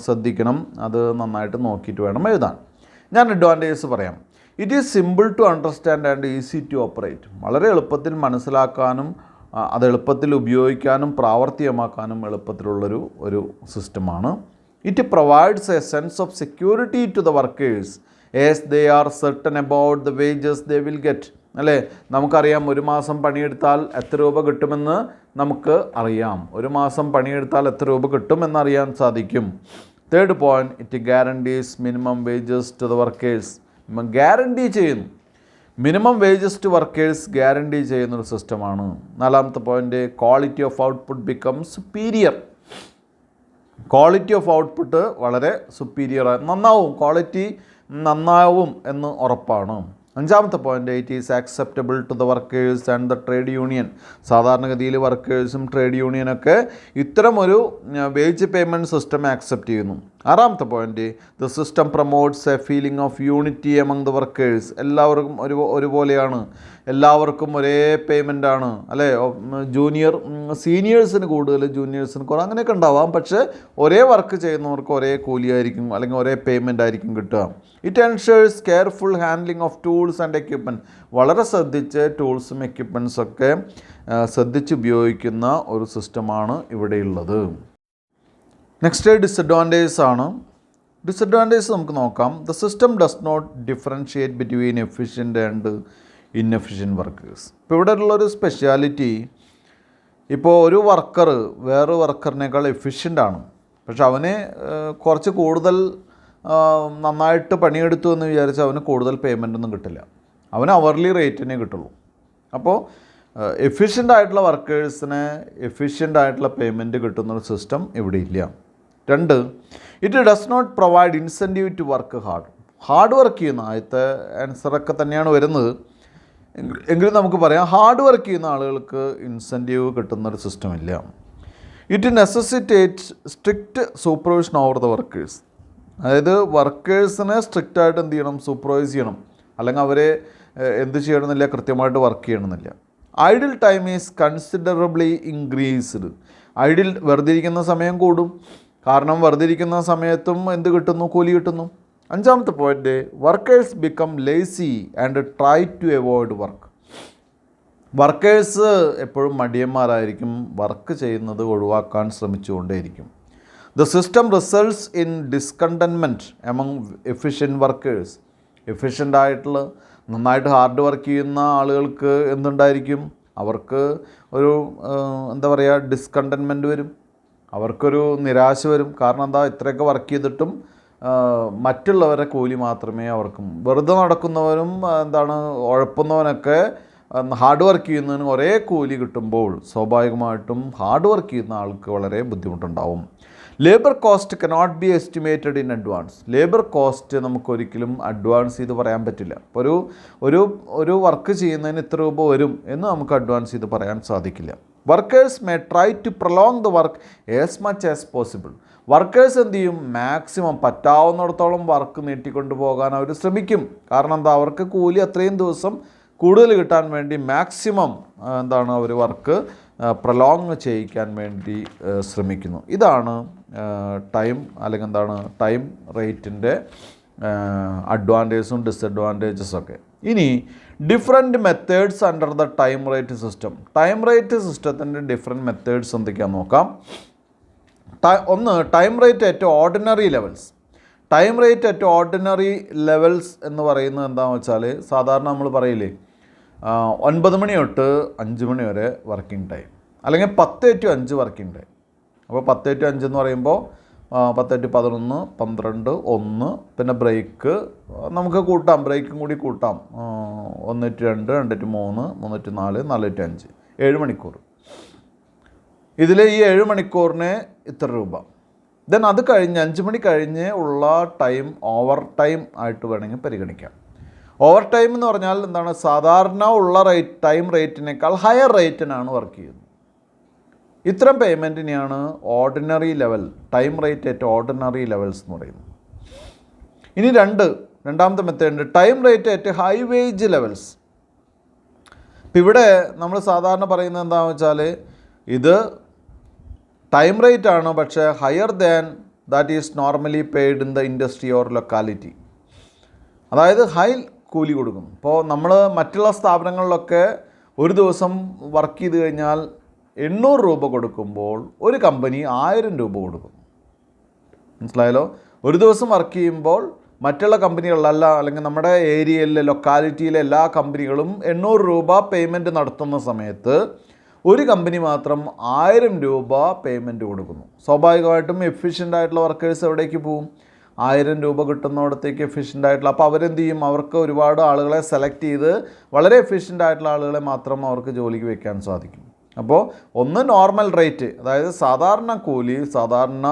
[SPEAKER 1] ശ്രദ്ധിക്കണം, അത് നന്നായിട്ട് നോക്കിയിട്ട് വേണം എഴുതാൻ. ഞാൻ അഡ്വാൻറ്റേജസ് പറയാം. It is simple to understand and easy to operate. വളരെ എളുപ്പത്തിൽ മനസ്സിലാക്കാനും അത് എളുപ്പത്തിൽ ഉപയോഗിക്കാനും പ്രാവർത്തികമാക്കാനും എളുപ്പത്തിലുള്ളൊരു സിസ്റ്റമാണ്. It provides a sense of security to the workers as they are certain about the wages they will get. അല്ലേ, നമുക്കറിയാം ഒരു മാസം പണിയെടുത്താൽ എത്ര രൂപ കിട്ടുമെന്ന് നമുക്ക് അറിയാം. ഒരു മാസം പണിയെടുത്താൽ എത്ര രൂപ കിട്ടുമെന്നറിയാൻ സാധിക്കും. Third point, it guarantees minimum wages to the workers. Guarantee ചെയ്യുന്നു, minimum wages to workers guarantee ചെയ്യുന്നൊരു സിസ്റ്റമാണ്. നാലാമത്തെ point, quality of output become superior. Quality of output വളരെ സുപ്പീരിയറാണ്, ക്വാളിറ്റി നന്നാവും എന്ന് ഉറപ്പാണ്. അഞ്ചാമത്തെ point, it is acceptable to the workers and the trade union. സാധാരണഗതിയിൽ വർക്കേഴ്സും ട്രേഡ് യൂണിയനൊക്കെ ഇത്തരമൊരു വേജ് പേയ്മെൻറ്റ് സിസ്റ്റം ആക്സെപ്റ്റ് ചെയ്യുന്നു. ആറാമത്തെ point, the system promotes A feeling of unity among the workers. എല്ലാവർക്കും ഒരുപോലെയാണ്, എല്ലാവർക്കും ഒരേ പേയ്മെൻ്റാണ് അല്ലേ. സീനിയേഴ്സിന് കൂടുതൽ, ജൂനിയേഴ്സിന് കുറവ്, അങ്ങനെയൊക്കെ ഉണ്ടാവാം. പക്ഷേ ഒരേ വർക്ക് ചെയ്യുന്നവർക്ക് ഒരേ കൂലിയായിരിക്കും അല്ലെങ്കിൽ ഒരേ പേയ്മെൻ്റ് ആയിരിക്കും കിട്ടുക. It ensures careful handling of tools and equipment. വളരെ ശ്രദ്ധിച്ച് ടൂൾസും എക്യുപ്മെൻറ്റ്സൊക്കെ ശ്രദ്ധിച്ച് ഉപയോഗിക്കുന്ന ഒരു സിസ്റ്റമാണ് ഇവിടെയുള്ളത്. നെക്സ്റ്റ് ഡിസഡ്വാൻറ്റേജസ് ആണ്. ഡിസഡ്വാൻറ്റേജസ് നമുക്ക് നോക്കാം. The system does not differentiate between efficient and inefficient workers. ഇപ്പോൾ ഇവിടെ ഉള്ളൊരു സ്പെഷ്യാലിറ്റി, ഇപ്പോൾ ഒരു വർക്കർ വേറൊരു വർക്കറിനേക്കാൾ എഫിഷ്യൻ്റാണ്, പക്ഷെ അവന് കുറച്ച് കൂടുതൽ നന്നായിട്ട് പണിയെടുത്തു എന്ന് വിചാരിച്ച് അവന് കൂടുതൽ പേയ്മെൻ്റ് ഒന്നും കിട്ടില്ല, അവന് അവർലി റേറ്റിനെ കിട്ടുള്ളൂ. അപ്പോൾ എഫിഷ്യൻ്റ് ആയിട്ടുള്ള വർക്കേഴ്സിന് എഫിഷ്യൻ്റ് ആയിട്ടുള്ള പേയ്മെൻറ്റ് കിട്ടുന്നൊരു സിസ്റ്റം ഇവിടെ ഇല്ല. രണ്ട്, it does not provide incentive to work hard work ചെയ്യുന്ന, ആദ്യത്തെ ആൻസറൊക്കെ തന്നെയാണ് വരുന്നത്, എങ്കിലും നമുക്ക് പറയാം ഹാർഡ് വർക്ക് ചെയ്യുന്ന ആളുകൾക്ക് ഇൻസെൻറ്റീവ് കിട്ടുന്നൊരു സിസ്റ്റം ഇല്ല. It necessitates strict supervision over the workers. അതായത് വർക്കേഴ്സിനെ സ്ട്രിക്റ്റായിട്ട് എന്ത് ചെയ്യണം? സൂപ്പർവൈസ് ചെയ്യണം, അല്ലെങ്കിൽ അവരെ എന്ത് ചെയ്യണമെന്നില്ല, കൃത്യമായിട്ട് വർക്ക് ചെയ്യണമെന്നില്ല. Idle time is considerably increased. Idle വെറുതെ ഇരിക്കുന്ന സമയം കൂടും, കാരണം വെറുതെ ഇരിക്കുന്ന സമയത്തും എന്ത് കിട്ടുന്നു? കൂലി കിട്ടുന്നു. അഞ്ചാമത്തെ point, workers become lazy and try to avoid work. Workers എപ്പോഴും മടിയന്മാരായിരിക്കും, വർക്ക് ചെയ്യുന്നത് ഒഴിവാക്കാൻ ശ്രമിച്ചുകൊണ്ടേയിരിക്കും. The system results in discontentment among efficient workers. Efficient നന്നായിട്ട് ഹാർഡ് വർക്ക് ചെയ്യുന്ന ആളുകൾക്ക് എന്തുണ്ടായിരിക്കും? അവർക്ക് ഒരു എന്താ പറയുക, ഡിസ്കണ്ടൻമെൻറ്റ് വരും, അവർക്കൊരു നിരാശ വരും. കാരണം എന്താ, ഇത്രയൊക്കെ വർക്ക് ചെയ്തിട്ടും മറ്റുള്ളവരുടെ കൂലി മാത്രമേ അവർക്കും. വെറുതെ നടക്കുന്നവനും ഉഴപ്പുന്നവനൊക്കെ ഹാർഡ് വർക്ക് ചെയ്യുന്നതിന് ഒരേ കൂലി കിട്ടുമ്പോൾ സ്വാഭാവികമായിട്ടും ഹാർഡ് വർക്ക് ചെയ്യുന്ന ആൾക്ക് വളരെ ബുദ്ധിമുട്ടുണ്ടാവും. Labour cost cannot be estimated in advance. Labour cost നമുക്കൊരിക്കലും അഡ്വാൻസ് ചെയ്ത് പറയാൻ പറ്റില്ല. ഇപ്പോൾ ഒരു വർക്ക് ചെയ്യുന്നതിന് ഇത്ര രൂപ വരും എന്ന് നമുക്ക് അഡ്വാൻസ് ചെയ്ത് പറയാൻ സാധിക്കില്ല. Workers may try to prolong the work as much as possible. Workers എന്ത് ചെയ്യും? മാക്സിമം പറ്റാവുന്നിടത്തോളം വർക്ക് നീട്ടിക്കൊണ്ട് പോകാൻ അവർ ശ്രമിക്കും. കാരണം എന്താ, അവർക്ക് കൂലി അത്രയും ദിവസം കൂടുതൽ കിട്ടാൻ വേണ്ടി മാക്സിമം അവർ വർക്ക് പ്രൊലോങ് ചെയ്യിക്കാൻ വേണ്ടി ശ്രമിക്കുന്നു. ഇതാണ് ടൈം ടൈം റേറ്റിൻ്റെ അഡ്വാൻറ്റേജസും ഡിസഡ്വാൻറ്റേജസൊക്കെ. ഇനി different methods under the time rate system. Time rate സിസ്റ്റത്തിൻ്റെ ഡിഫറെൻറ്റ് മെത്തേഡ്സ് എന്തൊക്കെയാണെന്ന് നോക്കാം. ഒന്ന്, time rate at ordinary levels. Time rate at ordinary levels എന്ന് പറയുന്നത് എന്താണെന്ന് വെച്ചാൽ, സാധാരണ നമ്മൾ പറയില്ലേ 9 മണി തൊട്ട് 5 മണി വരെ വർക്കിംഗ് ടൈം, അല്ലെങ്കിൽ 10 to 5 വർക്കിംഗ് ടൈം. അപ്പോൾ 10 to 5 എന്ന് പറയുമ്പോൾ 10 to 11, 12, 1, പിന്നെ ബ്രേക്ക് നമുക്ക് കൂട്ടാം, ബ്രേക്കും കൂടി കൂട്ടാം. 1 to 2, 2 to 3, 3 to 4, 4 to 5, 7 മണിക്കൂർ. ഇതിൽ ഈ 7 മണിക്കൂറിന് ഇത്ര രൂപ. ദെൻ അത് കഴിഞ്ഞ് 5 മണി കഴിഞ്ഞ് ഉള്ള ടൈം ഓവർ ടൈം ആയിട്ട് വേണമെങ്കിൽ പരിഗണിക്കാം. ഓവർ ടൈം എന്ന് പറഞ്ഞാൽ സാധാരണ ഉള്ള ടൈം റേറ്റിനേക്കാൾ ഹയർ റേറ്റിനാണ് വർക്ക് ചെയ്യുന്നത്. ഇത്തരം പേയ്മെൻറ്റിനെയാണ് ordinary level, time rate at ordinary levels എന്ന് പറയുന്നത്. ഇനി രണ്ടാമത്തെ method, time rate at high wage levels. ഇപ്പം ഇവിടെ നമ്മൾ സാധാരണ പറയുന്നത് എന്താണെന്ന് വെച്ചാൽ, ഇത് ടൈം റേറ്റ് ആണ്, പക്ഷേ higher than that is normally paid in the industry or locality. അതായത് ഹൈ കൂലി കൊടുക്കും. ഇപ്പോൾ നമ്മൾ മറ്റുള്ള സ്ഥാപനങ്ങളിലൊക്കെ ഒരു ദിവസം വർക്ക് ചെയ്ത് കഴിഞ്ഞാൽ 800 രൂപ കൊടുക്കുമ്പോൾ ഒരു കമ്പനി 1000 രൂപ കൊടുക്കും. മനസ്സിലായല്ലോ? ഒരു ദിവസം വർക്ക് ചെയ്യുമ്പോൾ മറ്റുള്ള കമ്പനികളിലല്ല, അല്ലെങ്കിൽ നമ്മുടെ ഏരിയയിലെ ലൊക്കാലിറ്റിയിലെ എല്ലാ കമ്പനികളും 800 രൂപ പേയ്മെൻറ്റ് നടത്തുന്ന സമയത്ത് ഒരു കമ്പനി മാത്രം 1000 രൂപ പേയ്മെൻറ്റ് കൊടുക്കുന്നു. സ്വാഭാവികമായിട്ടും എഫിഷ്യൻ്റ് ആയിട്ടുള്ള വർക്കേഴ്സ് എവിടേക്ക് പോകും? 1000 രൂപ കിട്ടുന്നിടത്തേക്ക് എഫിഷ്യൻ്റ് ആയിട്ടുള്ള. അപ്പോൾ അവരെന്ത് ചെയ്യും? അവർക്ക് ഒരുപാട് ആളുകളെ സെലക്ട് ചെയ്ത് വളരെ എഫിഷ്യൻ്റ് ആയിട്ടുള്ള ആളുകളെ മാത്രം അവർക്ക് ജോലിക്ക് വെക്കാൻ സാധിക്കും. അപ്പോൾ ഒന്ന് നോർമൽ റേറ്റ്, അതായത് സാധാരണ കൂലി സാധാരണ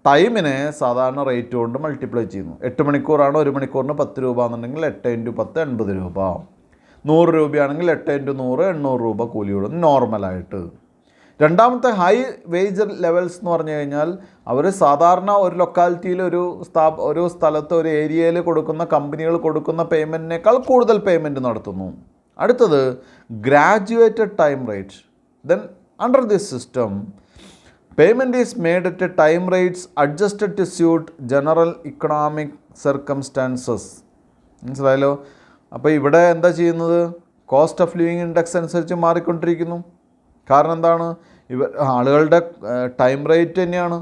[SPEAKER 1] ടൈമിനെ സാധാരണ റേറ്റ് കൊണ്ട് മൾട്ടിപ്ലൈ ചെയ്യുന്നു. 8 മണിക്കൂറാണ്, 1 മണിക്കൂറിന് 10 രൂപ എന്നുണ്ടെങ്കിൽ 8 × 10 80 രൂപ. 100 രൂപയാണെങ്കിൽ 8 × 100 800 രൂപ കൂലി കൊടുക്കും നോർമലായിട്ട്. രണ്ടാമത്തെ ഹൈ വേജ് ലെവൽസ് എന്ന് പറഞ്ഞു കഴിഞ്ഞാൽ, അവർ സാധാരണ ഒരു ലൊക്കാലിറ്റിയിൽ ഒരു സ്ഥലത്ത് ഒരു ഏരിയയിൽ കൊടുക്കുന്ന കമ്പനികൾ കൊടുക്കുന്ന പേയ്മെൻറ്റിനേക്കാൾ കൂടുതൽ പേയ്മെൻറ്റ് നടത്തുന്നു. അടുത്തത് graduated time rate. Then under this system payment is made at time rates adjusted to suit general economic circumstances. മനസ്സിലായല്ലോ? അപ്പോൾ ഇവിടെ എന്താ ചെയ്യുന്നത്? കോസ്റ്റ് ഓഫ് ലിവിങ് ഇൻഡെക്സ് അനുസരിച്ച് മാറിക്കൊണ്ടിരിക്കുന്നു. കാരണം എന്താണ്? ആളുകളുടെ ടൈം റേറ്റ് തന്നെയാണ്,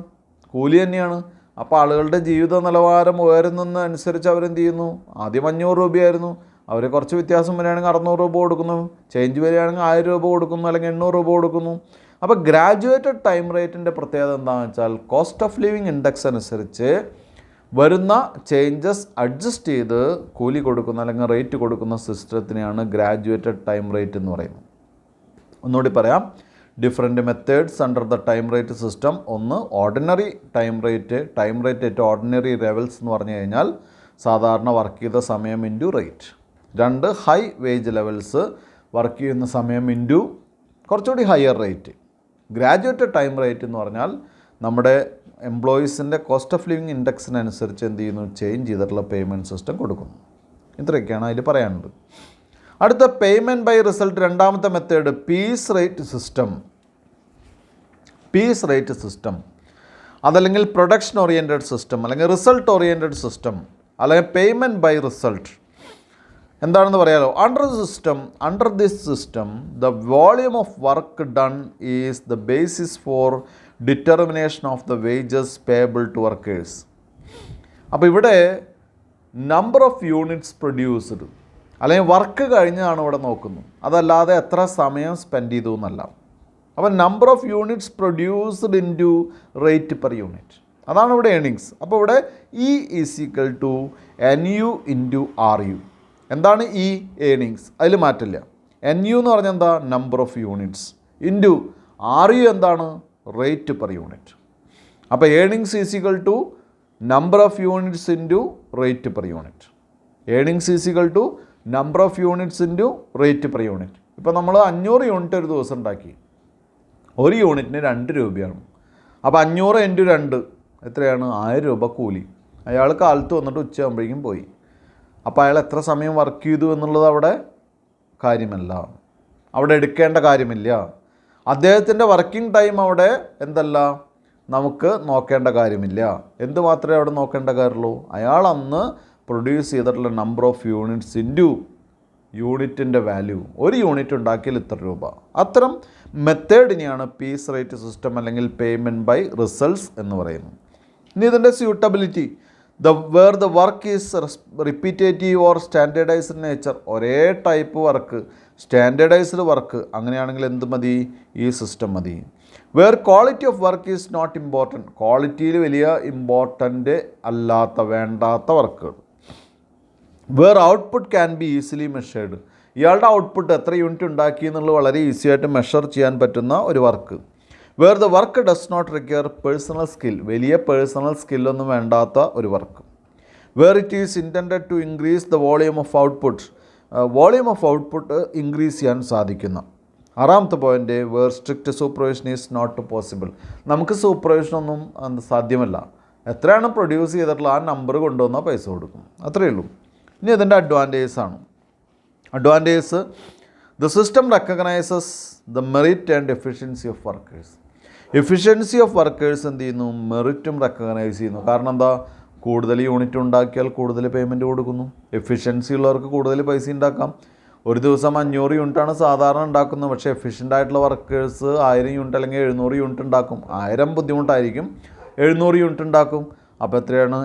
[SPEAKER 1] കൂലി തന്നെയാണ്. അപ്പോൾ ആളുകളുടെ ജീവിത നിലവാരം ഉയരുന്നതനുസരിച്ച് അവരെന്ത് ചെയ്യുന്നു? ആദ്യം 500 രൂപയായിരുന്നു, അവർ കുറച്ച് വ്യത്യാസം വരികയാണെങ്കിൽ 600 രൂപ കൊടുക്കുന്നു, ചേഞ്ച് വരികയാണെങ്കിൽ 1000 രൂപ കൊടുക്കുന്നു, അല്ലെങ്കിൽ 800 രൂപ കൊടുക്കുന്നു. അപ്പോൾ ഗ്രാജുവേറ്റഡ് ടൈം റേറ്റിൻ്റെ പ്രത്യേകത എന്താണെന്ന് വെച്ചാൽ, കോസ്റ്റ് ഓഫ് ലിവിങ് ഇൻഡെക്സ് അനുസരിച്ച് വരുന്ന ചേഞ്ചസ് അഡ്ജസ്റ്റ് ചെയ്ത് കൂലി കൊടുക്കുന്ന അല്ലെങ്കിൽ റേറ്റ് കൊടുക്കുന്ന സിസ്റ്റത്തിനെയാണ് ഗ്രാജുവേറ്റഡ് ടൈം റേറ്റ് എന്ന് പറയുന്നത്. ഒന്നുകൂടി പറയാം, different methods under the time rate system. ഒന്ന്, ordinary time rate at ordinary levels എന്ന് പറഞ്ഞു കഴിഞ്ഞാൽ സാധാരണ വർക്ക് ചെയ്ത സമയം into rate. 2, high wage levels, work ചെയ്യുന്ന സമയം ഇൻറ്റു കുറച്ചുകൂടി higher rate. Graduated time rate എന്ന് പറഞ്ഞാൽ നമ്മുടെ എംപ്ലോയീസിൻ്റെ കോസ്റ്റ് ഓഫ് ലിവിങ് ഇൻഡെക്സിനനുസരിച്ച് എന്ത് ചെയ്യുന്നു? ചേഞ്ച് ചെയ്തിട്ടുള്ള പേയ്മെൻറ്റ് സിസ്റ്റം കൊടുക്കുന്നു. ഇത്രയൊക്കെയാണ് അതിൽ പറയാനുള്ളത്. അടുത്ത പേയ്മെൻറ്റ് ബൈ റിസൾട്ട്, രണ്ടാമത്തെ മെത്തേഡ് പീസ് റേറ്റ് സിസ്റ്റം. അതല്ലെങ്കിൽ പ്രൊഡക്ഷൻ ഓറിയൻറ്റഡ് സിസ്റ്റം, അല്ലെങ്കിൽ റിസൾട്ട് ഓറിയൻറ്റഡ് സിസ്റ്റം, അല്ലെങ്കിൽ പേയ്മെൻറ്റ് ബൈ റിസൾട്ട്. എന്താണെന്ന് പറയാലോ? Under this system the volume of work done is the basis for determination of the wages payable to workers. അപ്പോൾ ഇവിടെ number of units produced, അല്ലെങ്കിൽ work കഴിഞ്ഞാണ് ഇവിടെ നോക്കുന്നത്, അതല്ലാതെ എത്ര സമയം സ്പെൻഡ് ചെയ്തു എന്നല്ല. അപ്പോൾ number of units produced into rate per unit, അതാണ് ഇവിടെ ഏണിങ്സ്. അപ്പോൾ ഇവിടെ E is equal to N U into R U. എന്താണ് ഈ ഏണിങ്സ്? അതിൽ മാറ്റില്ല. എൻ യു എന്ന് പറഞ്ഞാൽ എന്താ? Number of units into R U എന്താണ്? Rate per unit. അപ്പോൾ earnings is equal to number of units into rate per unit. Earnings is equal to number of units into rate per unit. ഇപ്പോൾ നമ്മൾ 500 unit ഒരു ദിവസം ഉണ്ടാക്കി, ഒരു യൂണിറ്റിന് 2 രൂപയാണ്. അപ്പോൾ 500 ഇൻറ്റു 2 എത്രയാണ്? 1000 രൂപ കൂലി. അയാൾ കാലത്ത് വന്നിട്ട് ഉച്ചയാകുമ്പോഴേക്കും പോയി. അപ്പോൾ അയാൾ എത്ര സമയം വർക്ക് ചെയ്തു എന്നുള്ളത് അവിടെ കാര്യമല്ല, അവിടെ എടുക്കേണ്ട കാര്യമില്ല. അദ്ദേഹത്തിൻ്റെ വർക്കിംഗ് ടൈം അവിടെ എന്തല്ല, നമുക്ക് നോക്കേണ്ട കാര്യമില്ല. എന്ത് മാത്രമേ അവിടെ നോക്കേണ്ട കാര്യമുള്ളൂ? അയാൾ അന്ന് പ്രൊഡ്യൂസ് ചെയ്തിട്ടുള്ള നമ്പർ ഓഫ് യൂണിറ്റ്സ് ഇൻറ്റു യൂണിറ്റിൻ്റെ വാല്യൂ. ഒരു യൂണിറ്റ് ഉണ്ടാക്കിയാൽ ഇത്ര രൂപ. അത്തരം മെത്തേഡിനെയാണ് പീസ് റേറ്റ് സിസ്റ്റം അല്ലെങ്കിൽ പേയ്മെൻറ്റ് ബൈ റിസൾട്ട്സ് എന്ന് പറയുന്നത്. ഇനി ഇതിൻ്റെ suitability, where the work is repetitive or standardised nature. ഒരേ ടൈപ്പ് വർക്ക്, സ്റ്റാൻഡേർഡൈസ്ഡ് വർക്ക്, അങ്ങനെയാണെങ്കിൽ എന്ത് മതി? ഈ സിസ്റ്റം മതി. Where quality of work is not important, ക്വാളിറ്റിയിൽ വലിയ ഇമ്പോർട്ടൻ്റ് അല്ലാത്ത, വേണ്ടാത്ത വർക്കുകൾ. Where output can be easily measured, ഇയാളുടെ ഔട്ട്പുട്ട് എത്ര യൂണിറ്റ് ഉണ്ടാക്കി എന്നുള്ളത് വളരെ ഈസി ആയിട്ട് മെഷർ ചെയ്യാൻ പറ്റുന്ന ഒരു work. Where the work does not require personal skill, വലിയ പേഴ്സണൽ സ്കില്ലൊന്നും വേണ്ടാത്ത ഒരു work. Where it is intended to increase the volume of output, volume of output increase ചെയ്യാൻ സാധിക്കുന്ന. 6ാമത്തെ point, where strict supervision is not possible, നമുക്ക് സൂപ്പർവിഷനൊന്നും സാധ്യമല്ല. എത്രയാണ് പ്രൊഡ്യൂസ് ചെയ്തിട്ടുള്ള ആ നമ്പർ കൊണ്ടുവന്നാൽ പൈസ കൊടുക്കും, അത്രയേ ഉള്ളൂ. ഇനി ഇതിൻ്റെ അഡ്വാൻറ്റേജസ് ആണ്. Advantages, the system recognises the merit and efficiency of workers. Efficiency of workers എന്ത് ചെയ്യുന്നു? മെറിറ്റും റെക്കഗ്നൈസ് ചെയ്യുന്നു. കാരണം എന്താ? കൂടുതൽ യൂണിറ്റ് ഉണ്ടാക്കിയാൽ കൂടുതൽ പേയ്മെൻറ്റ് കൊടുക്കുന്നു. എഫിഷ്യൻസി ഉള്ളവർക്ക് കൂടുതൽ പൈസ ഉണ്ടാക്കാം. ഒരു ദിവസം 500 യൂണിറ്റാണ് സാധാരണ ഉണ്ടാക്കുന്നത്, പക്ഷേ എഫിഷ്യൻ്റ് ആയിട്ടുള്ള വർക്കേഴ്സ് 1000 യൂണിറ്റ് അല്ലെങ്കിൽ 700 യൂണിറ്റ് ഉണ്ടാക്കും. 1000 ബുദ്ധിമുട്ടായിരിക്കും, 700 യൂണിറ്റ് ഉണ്ടാക്കും. അപ്പോൾ എത്രയാണ്?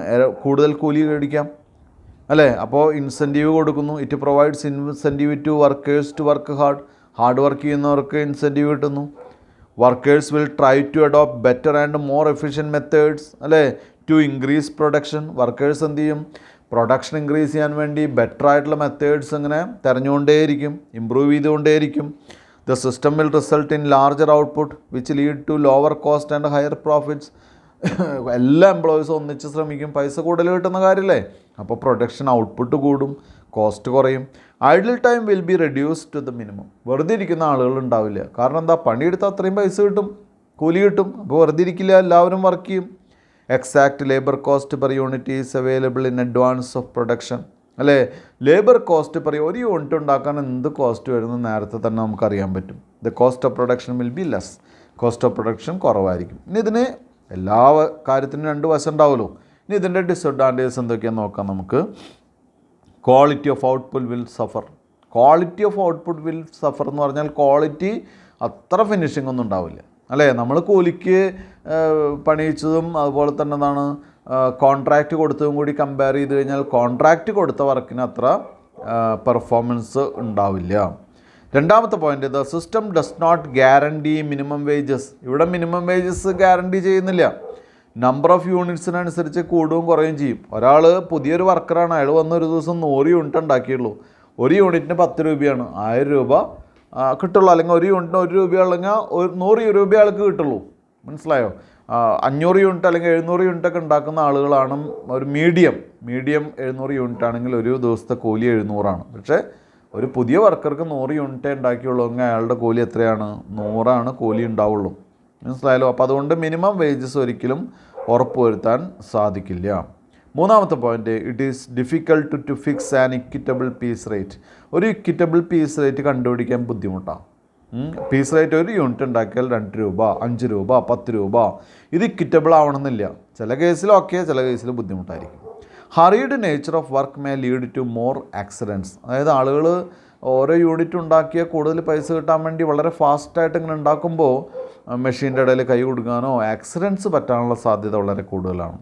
[SPEAKER 1] കൂടുതൽ കൂലി മേടിക്കാം അല്ലേ? അപ്പോൾ ഇൻസെൻറ്റീവ് കൊടുക്കുന്നു. It provides incentive to workers to work hard work ചെയ്യുന്നവർക്ക് ഇൻസെൻറ്റീവ് കിട്ടുന്നു. Workers will try to adopt better and more efficient methods അല്ലേ, ടു ഇൻക്രീസ് പ്രൊഡക്ഷൻ. വർക്കേഴ്സ് എന്ത് ചെയ്യും? പ്രൊഡക്ഷൻ ഇൻക്രീസ് ചെയ്യാൻ വേണ്ടി ബെറ്റർ ആയിട്ടുള്ള മെത്തേഡ്സ് ഇങ്ങനെ തിരഞ്ഞുകൊണ്ടേയിരിക്കും, ഇമ്പ്രൂവ് ചെയ്തുകൊണ്ടേയിരിക്കും. The system will result in larger output which lead to lower cost and higher profits. എല്ലാ എംപ്ലോയീസും ഒന്നിച്ച് ശ്രമിക്കും, പൈസ കൂടുതൽ കിട്ടുന്ന കാര്യമല്ലേ. അപ്പോൾ പ്രൊഡക്ഷൻ ഔട്ട്പുട്ട് കൂടും, കോസ്റ്റ് കുറയും. Idle time will be reduce to the minimum. വെറുതെ ഇരിക്കുന്ന ആളുകൾ ഉണ്ടാവില്ല. കാരണം എന്താ? പണിയെടുത്താൽ അത്രയും പൈസ കിട്ടും, കൂലി കിട്ടും. അപ്പോൾ വെറുതെ ഇരിക്കില്ല, എല്ലാവരും വർക്ക് ചെയ്യും. Exact labour cost per unit is available in advance of production അല്ലേ. ലേബർ കോസ്റ്റ് പെർ ഒരു യൂണിറ്റ് ഉണ്ടാക്കാൻ എന്ത് കോസ്റ്റ് വരുന്നത് നേരത്തെ തന്നെ നമുക്കറിയാൻ പറ്റും. The cost of production will be less, cost of production കുറവായിരിക്കും. ഇനി ഇതിന് എല്ലാ കാര്യത്തിനും 2 വശം ഉണ്ടാവുമല്ലോ. ഇനി ഇതിൻ്റെ ഡിസഡ്വാൻറ്റേജസ് എന്തൊക്കെയാണെന്ന് നോക്കാം നമുക്ക്. Quality of output will Zafar. Quality of output will Zafar എന്ന് പറഞ്ഞാൽ ക്വാളിറ്റി അത്ര ഫിനിഷിംഗ് ഒന്നും ഉണ്ടാവില്ല അല്ലേ. നമ്മൾ കൂലിക്ക് പണിയിച്ചതും അതുപോലെ തന്നെ എന്താണ് കോൺട്രാക്റ്റ് കൊടുത്തതും കൂടി കമ്പയർ ചെയ്ത് കഴിഞ്ഞാൽ കോൺട്രാക്റ്റ് കൊടുത്ത വർക്കിന് അത്ര പെർഫോമൻസ് ഉണ്ടാവില്ല. 2ാമത്തെ point, the system does not guarantee minimum wages. ഇവിടെ മിനിമം വേജസ് ഗ്യാരണ്ടി ചെയ്യുന്നില്ല. നമ്പർ ഓഫ് യൂണിറ്റ്സിനനുസരിച്ച് കൂടുകയും കുറയുകയും ചെയ്യും. ഒരാൾ പുതിയൊരു വർക്കറാണ്, അയാൾ വന്ന് ഒരു ദിവസം 100 യൂണിറ്റ് ഉണ്ടാക്കിയുള്ളൂ. ഒരു യൂണിറ്റിന് 10 രൂപയാണ്, 1000 രൂപ കിട്ടുള്ളൂ. അല്ലെങ്കിൽ ഒരു യൂണിറ്റിന് 1 രൂപ അല്ലെങ്കിൽ 100 രൂപ ആൾക്ക് കിട്ടുള്ളൂ. മനസ്സിലായോ? 500 യൂണിറ്റ് അല്ലെങ്കിൽ 700 യൂണിറ്റൊക്കെ ഉണ്ടാക്കുന്ന ആളുകളാണ് ഒരു മീഡിയം 700 യൂണിറ്റ് ആണെങ്കിൽ ഒരു ദിവസത്തെ കൂലി 700 പക്ഷേ ഒരു പുതിയ വർക്കർക്ക് 100 യൂണിറ്റേ ഉണ്ടാക്കിയുള്ളൂ എങ്കിൽ അയാളുടെ കൂലി എത്രയാണ്? 100 കൂലി ഉണ്ടാവുള്ളൂ. മനസ്സിലായല്ലോ? അപ്പോൾ അതുകൊണ്ട് മിനിമം വേജസ് ഒരിക്കലും ഉറപ്പുവരുത്താൻ സാധിക്കില്ല. 3ാമത്തെ point, it is difficult to fix an equitable piece rate. ഒരു ഇക്വിറ്റബിൾ പീസ് റേറ്റ് കണ്ടുപിടിക്കാൻ ബുദ്ധിമുട്ടാണ്. പീസ് റേറ്റ് ഒരു യൂണിറ്റ് ഉണ്ടാക്കിയാൽ 2 രൂപ, 5 രൂപ, 10 രൂപ. ഇത് ഇക്വിറ്റബിൾ ആവണമെന്നില്ല. ചില കേസിൽ ഓക്കെ, ചില കേസിൽ ബുദ്ധിമുട്ടായിരിക്കും. Hurried nature of work may lead to more accidents. അതായത് ആളുകൾ ഓരോ യൂണിറ്റ് ഉണ്ടാക്കിയാൽ കൂടുതൽ പൈസ കിട്ടാൻ വേണ്ടി വളരെ ഫാസ്റ്റായിട്ട് ഇങ്ങനെ ഉണ്ടാക്കുമ്പോൾ മെഷീൻ്റെ ഇടയിൽ കൈ കൊടുക്കാനോ ആക്സിഡൻറ്റ്സ് പറ്റാനുള്ള സാധ്യത വളരെ കൂടുതലാണ്.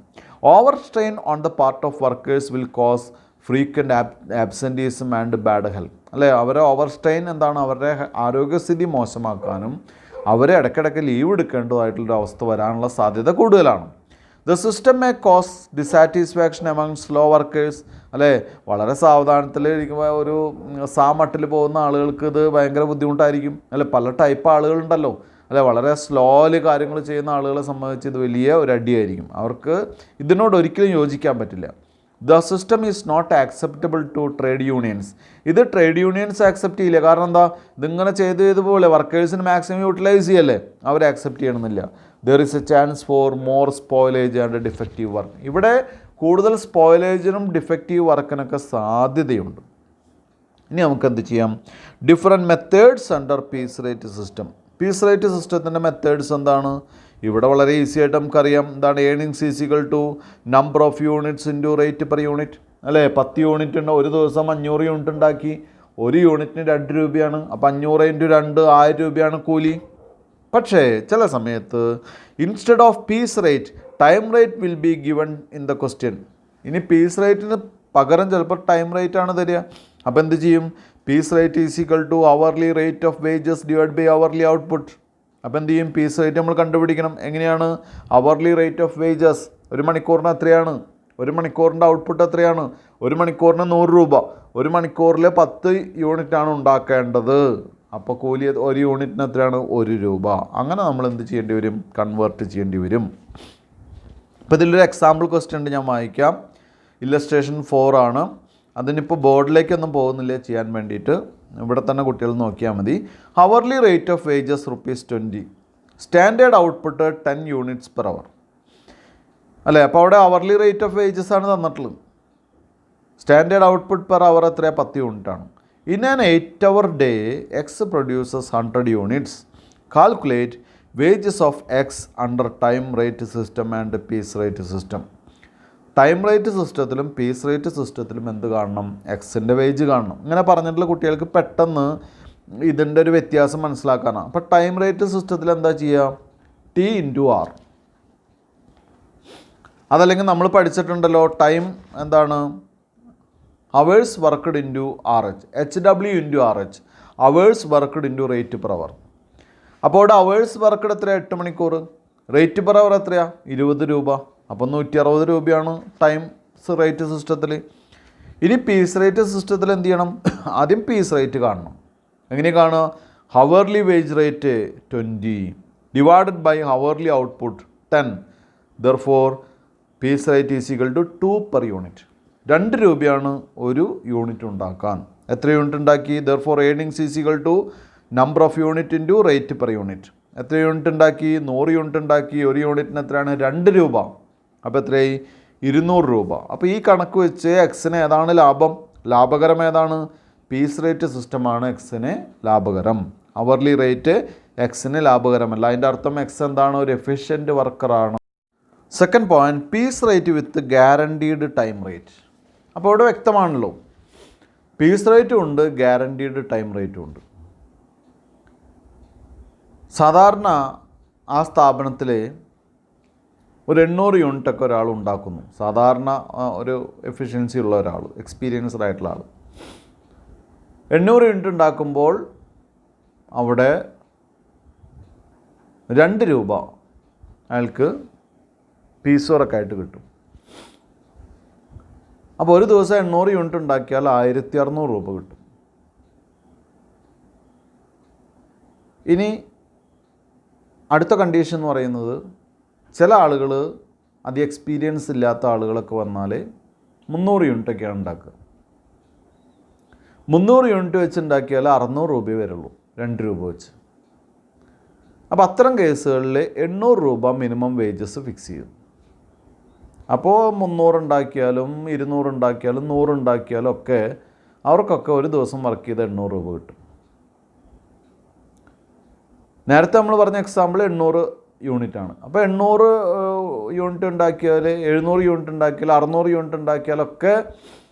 [SPEAKER 1] Over strain on the part of workers will cause frequent absenteeism and bad health. അല്ലേ, അവരെ ഓവർ സ്ട്രെയിൻ എന്താണ്, അവരുടെ ആരോഗ്യസ്ഥിതി മോശമാക്കാനും അവരെ ഇടയ്ക്കിടയ്ക്ക് ലീവ് എടുക്കേണ്ടതായിട്ടുള്ളൊരു അവസ്ഥ വരാനുള്ള സാധ്യത കൂടുതലാണ്. The system may cos dissatisfaction among slow workers. അല്ലേ, വളരെ സാവധാനത്തിൽ ഇരിക്കുമ്പോൾ ഒരു മട്ടിൽ പോകുന്ന ആളുകൾക്ക് ഇത് ഭയങ്കര ബുദ്ധിമുട്ടായിരിക്കും. അല്ലെ, പല ടൈപ്പ് ആളുകളുണ്ടല്ലോ. അല്ലെ, വളരെ സ്ലോലി കാര്യങ്ങൾ ചെയ്യുന്ന ആളുകളെ സംബന്ധിച്ച് ഇത് വലിയ ഒരു അടിയായിരിക്കും. അവർക്ക് ഇതിനോട് ഒരിക്കലും യോജിക്കാൻ പറ്റില്ല. The system is not acceptable to trade unions. ഇത് ട്രേഡ് യൂണിയൻസ് ആക്സെപ്റ്റ് ചെയ്യില്ല. കാരണം എന്താ, ഇതിങ്ങനെ ചെയ്തതുപോലെ വർക്കേഴ്സിന് മാക്സിമം യൂട്ടിലൈസ് ചെയ്യല്ലേ, അവർ ആക്സെപ്റ്റ് ചെയ്യണമെന്നില്ല. There is a chance for more spoilage and defective work. ഇവിടെ കൂടുതൽ സ്പോയിലേജിനും ഡിഫക്റ്റീവ് വർക്കിനൊക്കെ സാധ്യതയുണ്ട്. ഇനി നമുക്ക് എന്ത് ചെയ്യാം, different methods under piece rate system. Piece rate സിസ്റ്റത്തിൻ്റെ മെത്തേഡ്സ് എന്താണ്? ഇവിടെ വളരെ ഈസി ആയിട്ട് നമുക്കറിയാം. എന്താണ് earnings is equal to number of units into rate per unit. അല്ലേ, 10 യൂണിറ്റ് ഉണ്ട്, ഒരു ദിവസം 500 യൂണിറ്റ് ഉണ്ടാക്കി, ഒരു യൂണിറ്റിന് 2 രൂപയാണ്. അപ്പോൾ 500 ഇൻറ്റു 2 1000 രൂപയാണ് കൂലി. പക്ഷേ ചില സമയത്ത് instead of piece rate time rate will be given in the question. ഇനി പീസ് റേറ്റിന് പകരം ചിലപ്പോൾ ടൈം റേറ്റ് ആണ് തരിക. അപ്പോൾ എന്ത് ചെയ്യും, piece rate is equal to hourly rate of wages divide by hourly output. അപ്പോൾ എന്ത് ചെയ്യും, പീസ് റേറ്റ് നമ്മൾ കണ്ടുപിടിക്കണം. എങ്ങനെയാണ്, അവർലി റേറ്റ് ഓഫ് വേജസ്, ഒരു മണിക്കൂറിന് എത്രയാണ്, ഒരു മണിക്കൂറിൻ്റെ ഔട്ട്പുട്ട് എത്രയാണ്, ഒരു മണിക്കൂറിന് 100 രൂപ, ഒരു മണിക്കൂറിൽ 10 യൂണിറ്റാണ് ഉണ്ടാക്കേണ്ടത്. അപ്പോൾ കൂലി ഒരു യൂണിറ്റിന് എത്രയാണ്, 1 രൂപ. അങ്ങനെ നമ്മൾ എന്ത് ചെയ്യേണ്ടി വരും, കൺവേർട്ട് ചെയ്യേണ്ടി വരും. അപ്പോൾ ഇതിലൊരു എക്സാമ്പിൾ ക്വസ്റ്റ്യൻ ഉണ്ട്, ഞാൻ വായിക്കാം. ഇല്ലസ്ട്രേഷൻ 4 ആണ്. അതിനിപ്പോൾ ബോർഡിലേക്കൊന്നും പോകുന്നില്ല ചെയ്യാൻ വേണ്ടിയിട്ട്, ഇവിടെ തന്നെ കുട്ടികൾ നോക്കിയാൽ മതി. Hourly rate of wages ₹20. Standard output 10 units per hour. അല്ലേ, അപ്പോൾ അവിടെ അവർലി റേറ്റ് ഓഫ് വേജസ് ആണ് തന്നിട്ടുള്ളത്. സ്റ്റാൻഡേർഡ് ഔട്ട്പുട്ട് പെർ അവർ എത്രയാണ്, 10 യൂണിറ്റാണ്. In an 8-hour day, X produces 100 units. Calculate wages of X under time rate system and piece rate system. Time rate സിസ്റ്റത്തിലും piece rate സിസ്റ്റത്തിലും എന്ത് കാണണം, എക്സിൻ്റെ wage കാണണം. ഇങ്ങനെ പറഞ്ഞിട്ടുള്ള കുട്ടികൾക്ക് പെട്ടെന്ന് ഇതിൻ്റെ ഒരു വ്യത്യാസം മനസ്സിലാക്കാനാണ്. അപ്പോൾ ടൈം റേറ്റ് സിസ്റ്റത്തിൽ എന്താ ചെയ്യുക, T/R. അതല്ലെങ്കിൽ നമ്മൾ പഠിച്ചിട്ടുണ്ടല്ലോ, ടൈം എന്താണ്, hours worked into RH, HW into RH, hours worked into rate per അവർ. അപ്പോൾ ഇവിടെ അവേഴ്സ് വർക്ക്ഡ് എത്രയാണ്, 8 മണിക്കൂർ. റേറ്റ് പെർ അവർ എത്രയാണ്, 20 രൂപ. അപ്പോൾ 160 രൂപയാണ് ടൈം റേറ്റ് സിസ്റ്റത്തിൽ. ഇനി പീസ് റേറ്റ് സിസ്റ്റത്തിൽ എന്ത് ചെയ്യണം, ആദ്യം പീസ് റേറ്റ് കാണണം. എങ്ങനെ കാണുക, hourly wage rate 20 divided by hourly output 10. Therefore piece rate is equal to 2 per unit. 2 രൂപയാണ് ഒരു യൂണിറ്റ് ഉണ്ടാക്കാൻ. എത്ര യൂണിറ്റ് ഉണ്ടാക്കി, therefore earnings is equal to number of unit into rate per unit. എത്ര unit ഉണ്ടാക്കി, 100 യൂണിറ്റ് ഉണ്ടാക്കി, ഒരു യൂണിറ്റിന് എത്രയാണ്, 2 രൂപ. അപ്പോൾ എത്രയായി, 200 രൂപ. അപ്പോൾ ഈ കണക്ക് വെച്ച് എക്സിന് ഏതാണ് ലാഭം, ലാഭകരം ഏതാണ്, പീസ് റേറ്റ് സിസ്റ്റമാണ് എക്സിന് ലാഭകരം. അവർലി റേറ്റ് എക്സിന് ലാഭകരമല്ല. അതിൻ്റെ അർത്ഥം എക്സ് എന്താണ്, ഒരു എഫിഷ്യൻറ്റ് വർക്കറാണ്. Second point, piece rate with guaranteed time rate. അപ്പോൾ ഇവിടെ വ്യക്തമാണല്ലോ, പീസ് റേറ്റും ഉണ്ട്, ഗ്യാരണ്ടീഡ് ടൈം റേറ്റും ഉണ്ട്. സാധാരണ ആ സ്ഥാപനത്തിൽ ഒരു 800 യൂണിറ്റൊക്കെ ഒരാൾ ഉണ്ടാക്കുന്നു. സാധാരണ ഒരു എഫിഷ്യൻസി ഉള്ള ഒരാൾ, എക്സ്പീരിയൻസ്ഡ് ആയിട്ടുള്ള ആൾ 800 യൂണിറ്റ് ഉണ്ടാക്കുമ്പോൾ അവിടെ 2 രൂപ അയാൾക്ക് പീസ് വർക്കായിട്ട് ആയിട്ട് കിട്ടും. അപ്പോൾ ഒരു ദിവസം 800 യൂണിറ്റ് ഉണ്ടാക്കിയാൽ 1600 രൂപ കിട്ടും. ഇനി അടുത്ത കണ്ടീഷൻ എന്ന് പറയുന്നത്, ചില ആളുകൾ അധികം എക്സ്പീരിയൻസ് ഇല്ലാത്ത ആളുകളൊക്കെ വന്നാൽ 300 യൂണിറ്റൊക്കെയാണ് ഉണ്ടാക്കുക. 300 യൂണിറ്റ് വെച്ച് ഉണ്ടാക്കിയാൽ 600 രൂപയെ വരുള്ളൂ, 2 രൂപ വെച്ച്. അപ്പോൾ അത്തരം കേസുകളിൽ 800 രൂപ മിനിമം വേജസ് ഫിക്സ് ചെയ്യും. അപ്പോൾ 300 ഉണ്ടാക്കിയാലും 200 ഉണ്ടാക്കിയാലും 100 ഉണ്ടാക്കിയാലും ഒക്കെ അവർക്കൊക്കെ ഒരു ദിവസം വർക്ക് ചെയ്ത് 800 രൂപ കിട്ടും. നേരത്തെ നമ്മൾ പറഞ്ഞ എക്സാമ്പിൾ 800 യൂണിറ്റാണ്. അപ്പോൾ 800 യൂണിറ്റ് ഉണ്ടാക്കിയാൽ 700 യൂണിറ്റ് ഉണ്ടാക്കിയാൽ 600 യൂണിറ്റ് ഉണ്ടാക്കിയാലൊക്കെ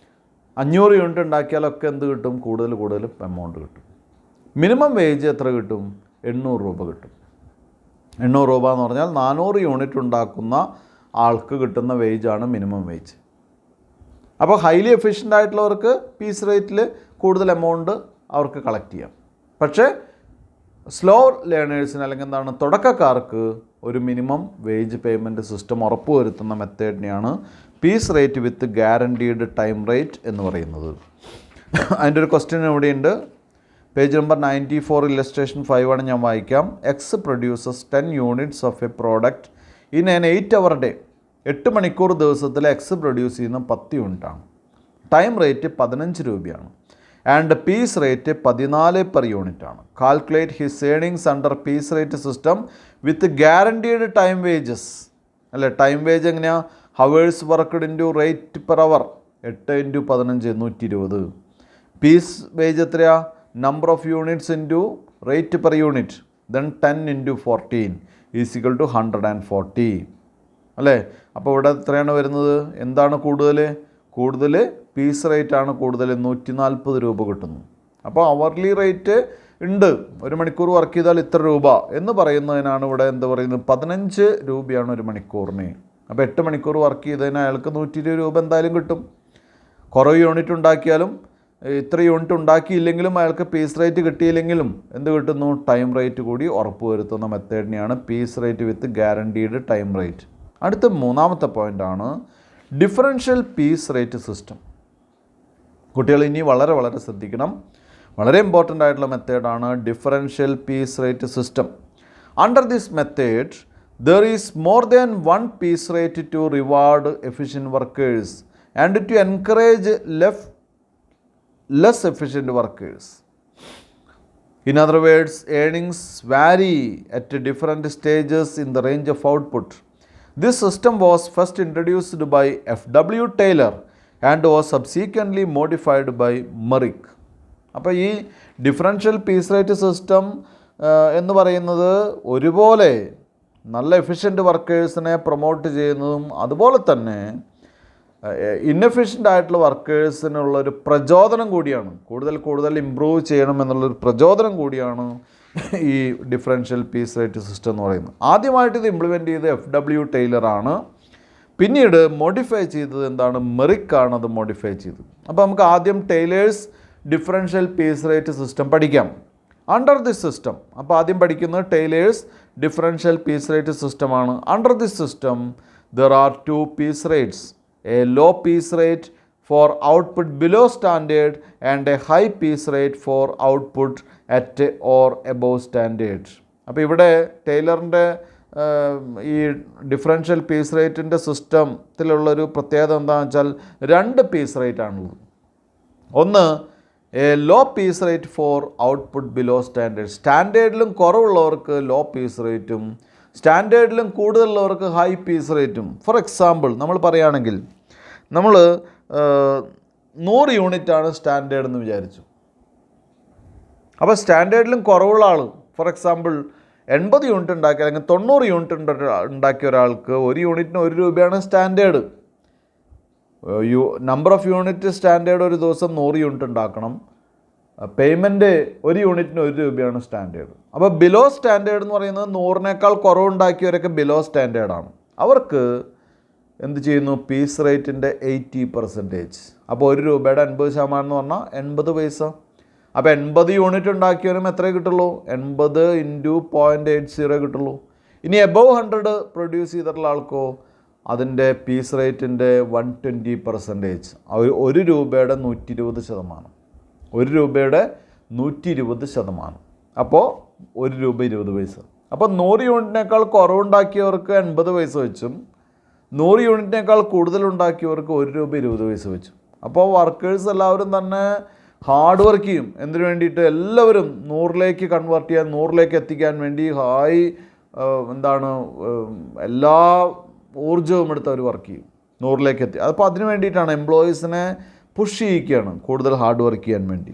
[SPEAKER 1] 500 യൂണിറ്റ് ഉണ്ടാക്കിയാലൊക്കെ എന്ത് കിട്ടും? കൂടുതൽ എമൗണ്ട് കിട്ടും. മിനിമം വേജ് എത്ര കിട്ടും? 800 രൂപ കിട്ടും. 800 രൂപ എന്ന് പറഞ്ഞാൽ 400 യൂണിറ്റ് ഉണ്ടാക്കുന്ന ആൾക്ക് കിട്ടുന്ന വേജാണ് മിനിമം വേജ്. അപ്പോൾ ഹൈലി എഫിഷ്യൻ്റ് ആയിട്ടുള്ളവർക്ക് പീസ് റേറ്റിൽ കൂടുതൽ എമൗണ്ട് അവർക്ക് കളക്ട് ചെയ്യാം. പക്ഷേ സ്ലോ ലേണേഴ്സിന് അല്ലെങ്കിൽ എന്താണ് തുടക്കക്കാർക്ക് ഒരു മിനിമം വേജ് പേയ്മെൻറ്റ് സിസ്റ്റം ഉറപ്പുവരുത്തുന്ന മെത്തേഡിനെയാണ് piece rate with guaranteed time rate എന്ന് പറയുന്നത്. അതിൻ്റെ ഒരു ക്വസ്റ്റ്യൻ ഇവിടെയുണ്ട്. പേജ് നമ്പർ 94 ഇല്ലസ്ട്രേഷൻ 5 ആണ്, ഞാൻ വായിക്കാം. X produces 10 units of A product in an 8-hour day. 8 മണിക്കൂർ ദിവസത്തിൽ എക്സ് പ്രൊഡ്യൂസ് ചെയ്യുന്ന 10 യൂണിറ്റാണ്. ടൈം റേറ്റ് 15 രൂപയാണ്. And piece rate 14 per unit ആണ്. Calculate his earnings under piece rate system with guaranteed time wages. അല്ലേ, ടൈം വേജ് എങ്ങനെയാണ്? Hours worked into rate per hour. 8 × 15 120. Piece wage എത്രയാ? Number of units into rate per unit. Then 10 × 14 = 140. അല്ലേ, അപ്പോൾ ഇവിടെ എത്രയാണ് വരുന്നത്? എന്താണ് കൂടുതൽ പീസ് റേറ്റ് ആണ് കൂടുതൽ. 140 രൂപ കിട്ടുന്നു. അപ്പോൾ അവർലി റേറ്റ് ഉണ്ട്, 1 മണിക്കൂർ വർക്ക് ചെയ്താൽ ഇത്ര രൂപ എന്ന് പറയുന്നതിനാണ് ഇവിടെ എന്ത് പറയുന്നത്? 15 രൂപയാണ് 1 മണിക്കൂറിന്. അപ്പോൾ 8 മണിക്കൂർ വർക്ക് ചെയ്തതിന് അയാൾക്ക് 120 രൂപ എന്തായാലും കിട്ടും. കുറവ് യൂണിറ്റ് ഉണ്ടാക്കിയാലും ഇത്ര യൂണിറ്റ് ഉണ്ടാക്കിയില്ലെങ്കിലും അയാൾക്ക് പീസ് റേറ്റ് കിട്ടിയില്ലെങ്കിലും എന്ത് കിട്ടുന്നു? ടൈം റേറ്റ് കൂടി ഉറപ്പുവരുത്തുന്ന മെത്തേഡിനെയാണ് piece rate with guaranteed time rate. അടുത്ത 3ാമത്തെ പോയിൻ്റാണ് ഡിഫറൻഷ്യൽ പീസ് റേറ്റ് സിസ്റ്റം. കുട്ടികൾ ഇനി വളരെ ശ്രദ്ധിക്കണം. വളരെ ഇമ്പോർട്ടൻ്റ് ആയിട്ടുള്ള മെത്തേഡാണ് differential piece rate system. Under this method there is more than one piece rate to reward efficient workers and to encourage less efficient workers. In other words, earnings vary at different stages in the range of output. This system was first introduced by F.W. Taylor and was subsequently modified by Merrick. അപ്പോൾ ഈ differential piece rate system എന്ന് പറയുന്നത് ഒരുപോലെ നല്ല efficient വർക്കേഴ്സിനെ promote ചെയ്യുന്നതും അതുപോലെ തന്നെ ഇന്നെഫിഷ്യൻ്റ് ആയിട്ടുള്ള വർക്കേഴ്സിനുള്ളൊരു പ്രചോദനം കൂടിയാണ്. കൂടുതൽ ഇമ്പ്രൂവ് ചെയ്യണം എന്നുള്ളൊരു പ്രചോദനം കൂടിയാണ് ഈ ഡിഫറൻഷ്യൽ പീസ് റേറ്റ് സിസ്റ്റം എന്ന് പറയുന്നത്. ആദ്യമായിട്ട് ഇത് ഇംപ്ലിമെൻറ്റ് ചെയ്ത് F.W. ടൈലറാണ്. പിന്നീട് മോഡിഫൈ ചെയ്തത് എന്താണ്? മെറിക്കാണ് അത് മോഡിഫൈ ചെയ്തത്. അപ്പോൾ നമുക്ക് ആദ്യം Taylor's differential piece rate system പഠിക്കാം. അണ്ടർ ദിസ് സിസ്റ്റം, അപ്പോൾ ആദ്യം പഠിക്കുന്നത് ടൈലേഴ്സ് ഡിഫറൻഷ്യൽ പീസ് റേറ്റ് സിസ്റ്റമാണ്. Under this system there are 2 piece rates. A low piece rate for output below standard and a high piece rate for output at or above standard. അപ്പോൾ ഇവിടെ ടൈലറിൻ്റെ ഈ differential piece റേറ്റിൻ്റെ സിസ്റ്റത്തിലുള്ളൊരു പ്രത്യേകത എന്താണെന്ന് വെച്ചാൽ 2 piece rate ആണുള്ളത്. ഒന്ന് a low piece rate for output below standard. സ്റ്റാൻഡേർഡിലും കുറവുള്ളവർക്ക് ലോ പീസ് റേറ്റും സ്റ്റാൻഡേർഡിലും കൂടുതലുള്ളവർക്ക് ഹൈ പീസ് റേറ്റും. ഫോർ എക്സാമ്പിൾ നമ്മൾ പറയുകയാണെങ്കിൽ നമ്മൾ 100 യൂണിറ്റാണ് സ്റ്റാൻഡേർഡ് എന്ന് വിചാരിച്ചു. അപ്പോൾ സ്റ്റാൻഡേർഡിലും കുറവുള്ള ആൾ ഫോർ എക്സാമ്പിൾ 80 യൂണിറ്റ് ഉണ്ടാക്കിയ അല്ലെങ്കിൽ 90 യൂണിറ്റ് ഉണ്ടാക്കിയ ഒരാൾക്ക് 1 യൂണിറ്റിന് 1 രൂപയാണ് standard. Number of unit standard ഒരു ദിവസം 100 യൂണിറ്റ് ഉണ്ടാക്കണം. പേയ്മെൻറ്റ് 1 യൂണിറ്റിന് 1 രൂപയാണ് സ്റ്റാൻഡേർഡ്. അപ്പോൾ ബിലോ സ്റ്റാൻഡേർഡ് എന്ന് പറയുന്നത് 100-നേക്കാൾ കുറവുണ്ടാക്കിയവരൊക്കെ ബിലോ സ്റ്റാൻഡേർഡാണ്. അവർക്ക് എന്ത് ചെയ്യുന്നു? പീസ് റേറ്റിൻ്റെ 80%. അപ്പോൾ 1 രൂപയുടെ 80% എന്ന് പറഞ്ഞാൽ 80 പൈസ. അപ്പോൾ 80 യൂണിറ്റ് ഉണ്ടാക്കിയവരും എത്രയേ കിട്ടുള്ളൂ? 80 × 0.80 കിട്ടുള്ളൂ. ഇനി എബവ് 100 പ്രൊഡ്യൂസ് ചെയ്തിട്ടുള്ള ആൾക്കോ അതിൻ്റെ പീസ് റേറ്റിൻ്റെ 120%. 1 രൂപയുടെ 120%. 1 രൂപയുടെ 120%. അപ്പോൾ 1 രൂപ 20 പൈസ. അപ്പോൾ 100 യൂണിറ്റിനേക്കാൾ കുറവുണ്ടാക്കിയവർക്ക് 80 പൈസ വെച്ചും 100 യൂണിറ്റിനേക്കാൾ കൂടുതലുണ്ടാക്കിയവർക്ക് 1 രൂപ 20 പൈസ വെച്ചു. അപ്പോൾ വർക്കേഴ്സ് എല്ലാവരും തന്നെ ഹാർഡ് വർക്ക് ചെയ്യും. എന്തിനു വേണ്ടിയിട്ട്? എല്ലാവരും 100ലേക്ക് കൺവേർട്ട് ചെയ്യാൻ, 100ലേക്ക് എത്തിക്കാൻ വേണ്ടി എല്ലാ ഊർജ്ജവും എടുത്ത് അവർ വർക്ക് ചെയ്യും 100ലേക്ക് എത്തി. അപ്പോൾ അതിന് വേണ്ടിയിട്ടാണ് എംപ്ലോയീസിനെ പുഷ് ചെയ്യിക്കുകയാണ് കൂടുതൽ ഹാർഡ് വർക്ക് ചെയ്യാൻ വേണ്ടി.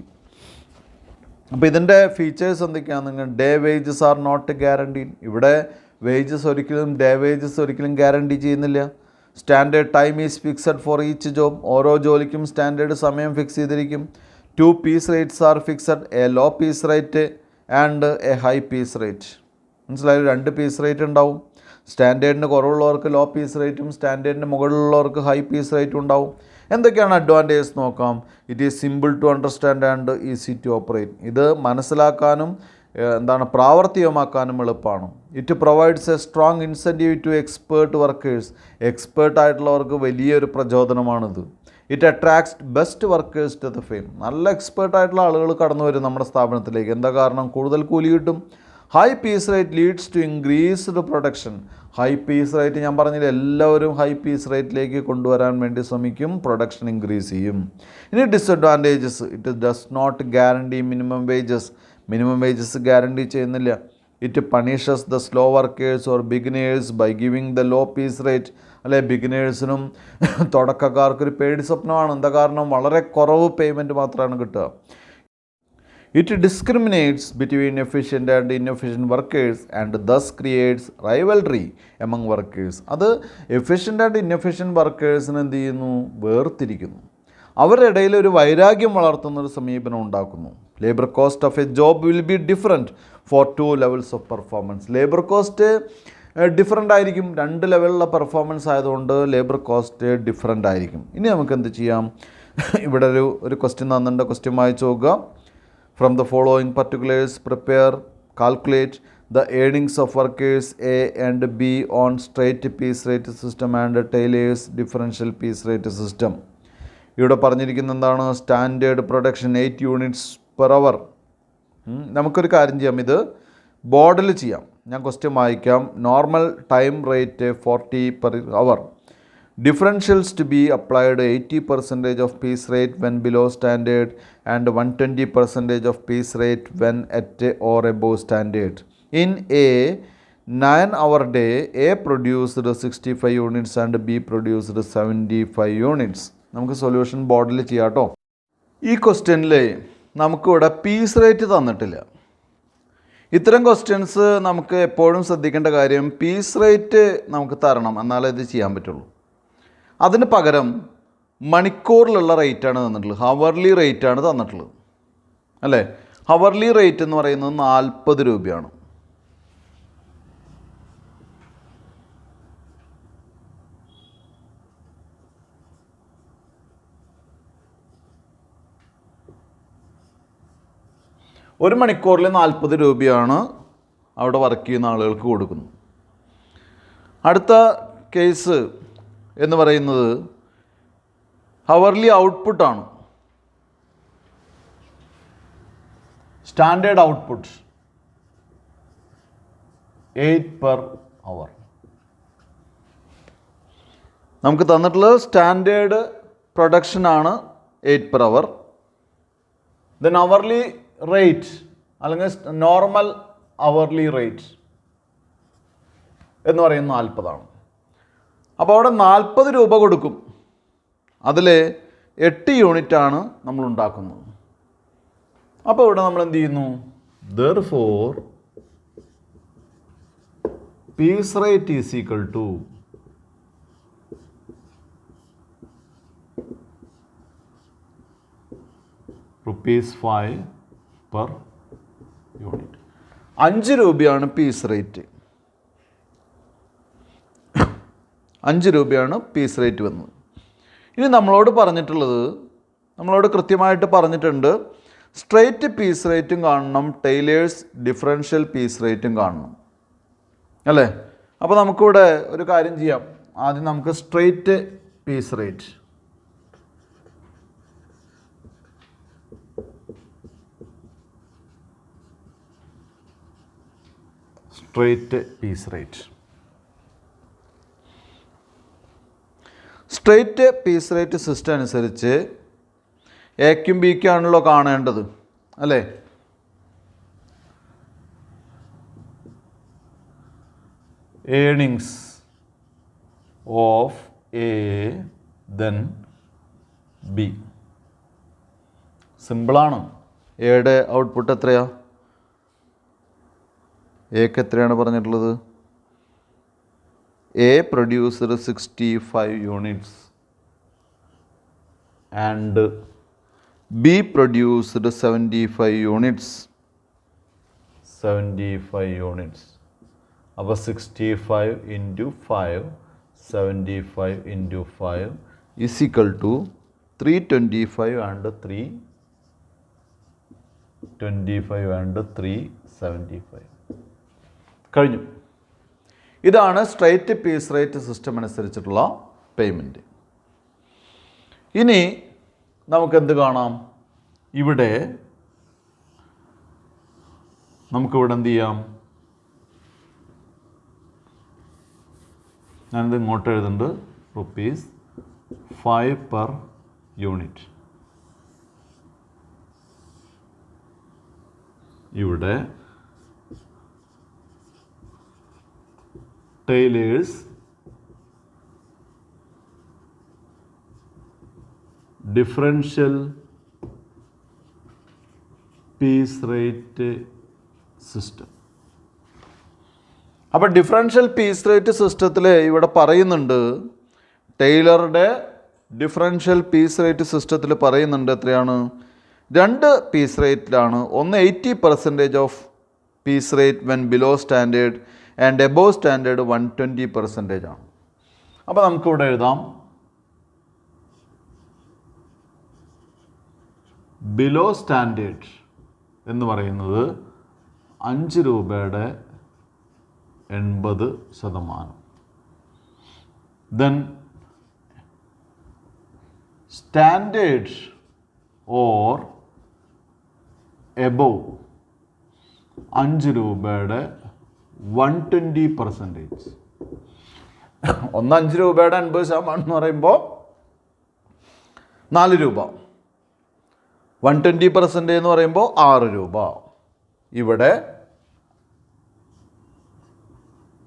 [SPEAKER 1] അപ്പോൾ ഇതിൻ്റെ ഫീച്ചേഴ്സ് എന്തൊക്കെയാണെന്ന് day wages are not guaranteed. ഇവിടെ വേജസ് ഒരിക്കലും ഡേ വേജസ് ഒരിക്കലും ഗ്യാരണ്ടി ചെയ്യുന്നില്ല. Standard time is fixed for each job. ഓരോ ജോലിക്കും സ്റ്റാൻഡേർഡ് സമയം ഫിക്സ് ചെയ്തിരിക്കും. 2 piece rates are fixed, a low piece rate and a high piece rate. മനസ്സിലായി? 2 piece rate ഉണ്ടാവും. സ്റ്റാൻഡേർഡിന് കുറവുള്ളവർക്ക് ലോ പീസ് റേറ്റും സ്റ്റാൻഡേർഡിന് മുകളിലുള്ളവർക്ക് ഹൈ പീസ് റേറ്റും ഉണ്ടാവും. എന്തൊക്കെയാണ് അഡ്വാൻറ്റേജസ് നോക്കാം. It is simple to understand and easy to operate. ഇത് മനസ്സിലാക്കാനും പ്രാവർത്തികമാക്കാനും എളുപ്പമാണ്. It provides a strong incentive to expert workers. എക്സ്പേർട്ടായിട്ടുള്ളവർക്ക് വലിയൊരു പ്രചോദനമാണിത്. It attracts best workers to the firm. നല്ല എക്സ്പേർട്ടായിട്ടുള്ള ആളുകൾ കടന്നു വരും നമ്മുടെ സ്ഥാപനത്തിലേക്ക്. എന്താ കാരണം? കൂടുതൽ കൂലി കിട്ടും. High piece rate leads to increased production. High piece rate ഞാൻ പറഞ്ഞില്ല, എല്ലാവരും ഹൈ പീസ് റേറ്റിലേക്ക് കൊണ്ടുവരാൻ വേണ്ടി ശ്രമിക്കും. പ്രൊഡക്ഷൻ ഇൻക്രീസ് ചെയ്യും. ഇനി disadvantages. It does not guarantee minimum wages. Minimum wages guarantee ചെയ്യുന്നില്ല. It punishes the slow workers or beginners by giving the low piece rate. അല്ലെ, ബിഗിനേഴ്സിനും തുടക്കക്കാർക്കൊരു പേടി സ്വപ്നമാണ്. എന്താ കാരണം? വളരെ കുറവ് പേയ്മെൻറ്റ് മാത്രമാണ് കിട്ടുക. It discriminates between efficient and inefficient workers and thus creates rivalry among workers. അത് എഫിഷ്യൻ്റ് ആൻഡ് ഇൻഎഫിഷ്യൻറ്റ് വർക്കേഴ്സിന് എന്ത് ചെയ്യുന്നു? വേർതിരിക്കുന്നു. അവരുടെ ഇടയിൽ ഒരു വൈരാഗ്യം വളർത്തുന്നൊരു സമീപനം ഉണ്ടാക്കുന്നു. Labour cost of a job will be different for 2 levels of performance. Labour cost different ആയിരിക്കും. 2 ലെവലിലുള്ള പെർഫോമൻസ് ആയതുകൊണ്ട് ലേബർ കോസ്റ്റ് ഡിഫറൻ്റ് ആയിരിക്കും. ഇനി നമുക്ക് എന്ത് ചെയ്യാം? ഇവിടെ ഒരു ക്വസ്റ്റ്യൻ തന്നിട്ടുണ്ട്. ക്വസ്റ്റ്യൻ വായിച്ച് നോക്കുക. From the following particulars, calculate the earnings of workers A and B on straight piece rate system and Taylor's differential piece rate system. ഇവിടെ പറഞ്ഞിരിക്കുന്ന എന്താണ്? Standard production 8 units per hour. നമുക്കൊരു കാര്യം ചെയ്യാം, ഇത് ബോർഡിൽ ചെയ്യാം. ഞാൻ ക്വസ്റ്റ്യൻ വായിക്കാം. Normal time rate 40 per hour. Differentials to be applied 80% of piece rate when below standard and 120% of piece rate when at or above standard. In a 9-hour day, A produced 65 units and B produced 75 units. നമുക്ക് solution ബോർഡിൽ ചെയ്യാം കേട്ടോ. ഈ ക്വസ്റ്റ്യനിൽ നമുക്കിവിടെ piece rate തന്നിട്ടില്ല. ഇത്തരം questions നമുക്ക് എപ്പോഴും ശ്രദ്ധിക്കേണ്ട കാര്യം, പീസ് റേറ്റ് നമുക്ക് തരണം, എന്നാലേ ഇത് ചെയ്യാൻ പറ്റുള്ളൂ. അതിന് പകരം മണിക്കൂറിലുള്ള റേറ്റാണ് തന്നിട്ടുള്ളത്. ഹവർലി റേറ്റാണ് തന്നിട്ടുള്ളത്, അല്ലേ? ഹവർലി റേറ്റ് എന്ന് പറയുന്നത് 40 രൂപയാണ്. ഒരു മണിക്കൂറിൽ 40 രൂപയാണ് അവിടെ വർക്ക് ചെയ്യുന്ന ആളുകൾക്ക് കൊടുക്കുന്നത്. അടുത്ത കേസ് എന്ന് പറയുന്നത് ഹവർലി ഔട്ട്പുട്ടാണ്. Standard output 8 per hour. നമുക്ക് തന്നിട്ടുള്ളത് സ്റ്റാൻഡേർഡ് പ്രൊഡക്ഷനാണ് 8 per hour. Then hourly rate അല്ലെങ്കിൽ നോർമൽ അവർലി റേറ്റ് എന്ന് പറയുന്നത് 40 ആണ്. അപ്പോൾ അവിടെ 40 രൂപ കൊടുക്കും. അതിൽ 8 യൂണിറ്റാണ് നമ്മൾ ഉണ്ടാക്കുന്നത്. അപ്പോൾ ഇവിടെ നമ്മൾ എന്ത് ചെയ്യുന്നു? Therefore, piece rate is equal to ₹5 per unit. 5 രൂപയാണ് പീസ് റേറ്റ്. 5 രൂപയാണ് പീസ് റേറ്റ് വന്നത്. ഇനി നമ്മളോട് കൃത്യമായിട്ട് പറഞ്ഞിട്ടുണ്ട്, സ്ട്രെയിറ്റ് പീസ് റേറ്റും കാണണം, ടൈലേഴ്സ് ഡിഫറൻഷ്യൽ പീസ് റേറ്റും കാണണം, അല്ലേ? അപ്പോൾ നമുക്കിവിടെ ഒരു കാര്യം ചെയ്യാം. ആദ്യം നമുക്ക് straight piece rate, straight piece rate system അനുസരിച്ച് എക്കും ബിക്കും ആണല്ലോ കാണേണ്ടത്, അല്ലേ? Earnings of A then B. സിമ്പിളാണ്. എയുടെ ഔട്ട്പുട്ട് എത്രയാണ്? എക്ക് എത്രയാണ് പറഞ്ഞിട്ടുള്ളത്? A produced 65 units and B produced 75 units. 75 units. അപ്പോൾ 65 into 5, 75 into 5 is equal to 325 and 325 and 375. കഴിഞ്ഞു. ഇതാണ് സ്ട്രൈറ്റ് പീസ് റേറ്റ് സിസ്റ്റം അനുസരിച്ചിട്ടുള്ള പേയ്മെൻറ്റ്. ഇനി നമുക്കെന്ത് കാണാം? ഇവിടെ നമുക്കിവിടെ എന്ത് ചെയ്യാം? ഞാനിത് ഇങ്ങോട്ട് എഴുതുന്നുണ്ട്. ₹5 per യൂണിറ്റ്. ഇവിടെ Taylor's differential piece rate system. അപ്പോൾ ഡിഫറൻഷ്യൽ പീസ് റേറ്റ് സിസ്റ്റത്തിൽ ഇവിടെ പറയുന്നുണ്ട്, ടൈലറുടെ ഡിഫറൻഷ്യൽ പീസ് റേറ്റ് സിസ്റ്റത്തിൽ പറയുന്നുണ്ട് എത്രയാണ്? 2 പീസ് റേറ്റിലാണ്. ഒന്ന് 80% of piece rate when below standard and above standard 120% ആണ്. അപ്പോൾ നമുക്കിവിടെ എഴുതാം ബിലോ സ്റ്റാൻഡേർഡ് എന്ന് പറയുന്നത് 5 രൂപയുടെ 80%. ദെൻ സ്റ്റാൻഡേർഡ് ഓർ എബോവ് 5 രൂപയുടെ 120%. ഒന്ന് 5 രൂപയുടെ 80% എന്ന് പറയുമ്പോൾ 4 രൂപ. 120% എന്ന് പറയുമ്പോൾ 6 രൂപ. ഇവിടെ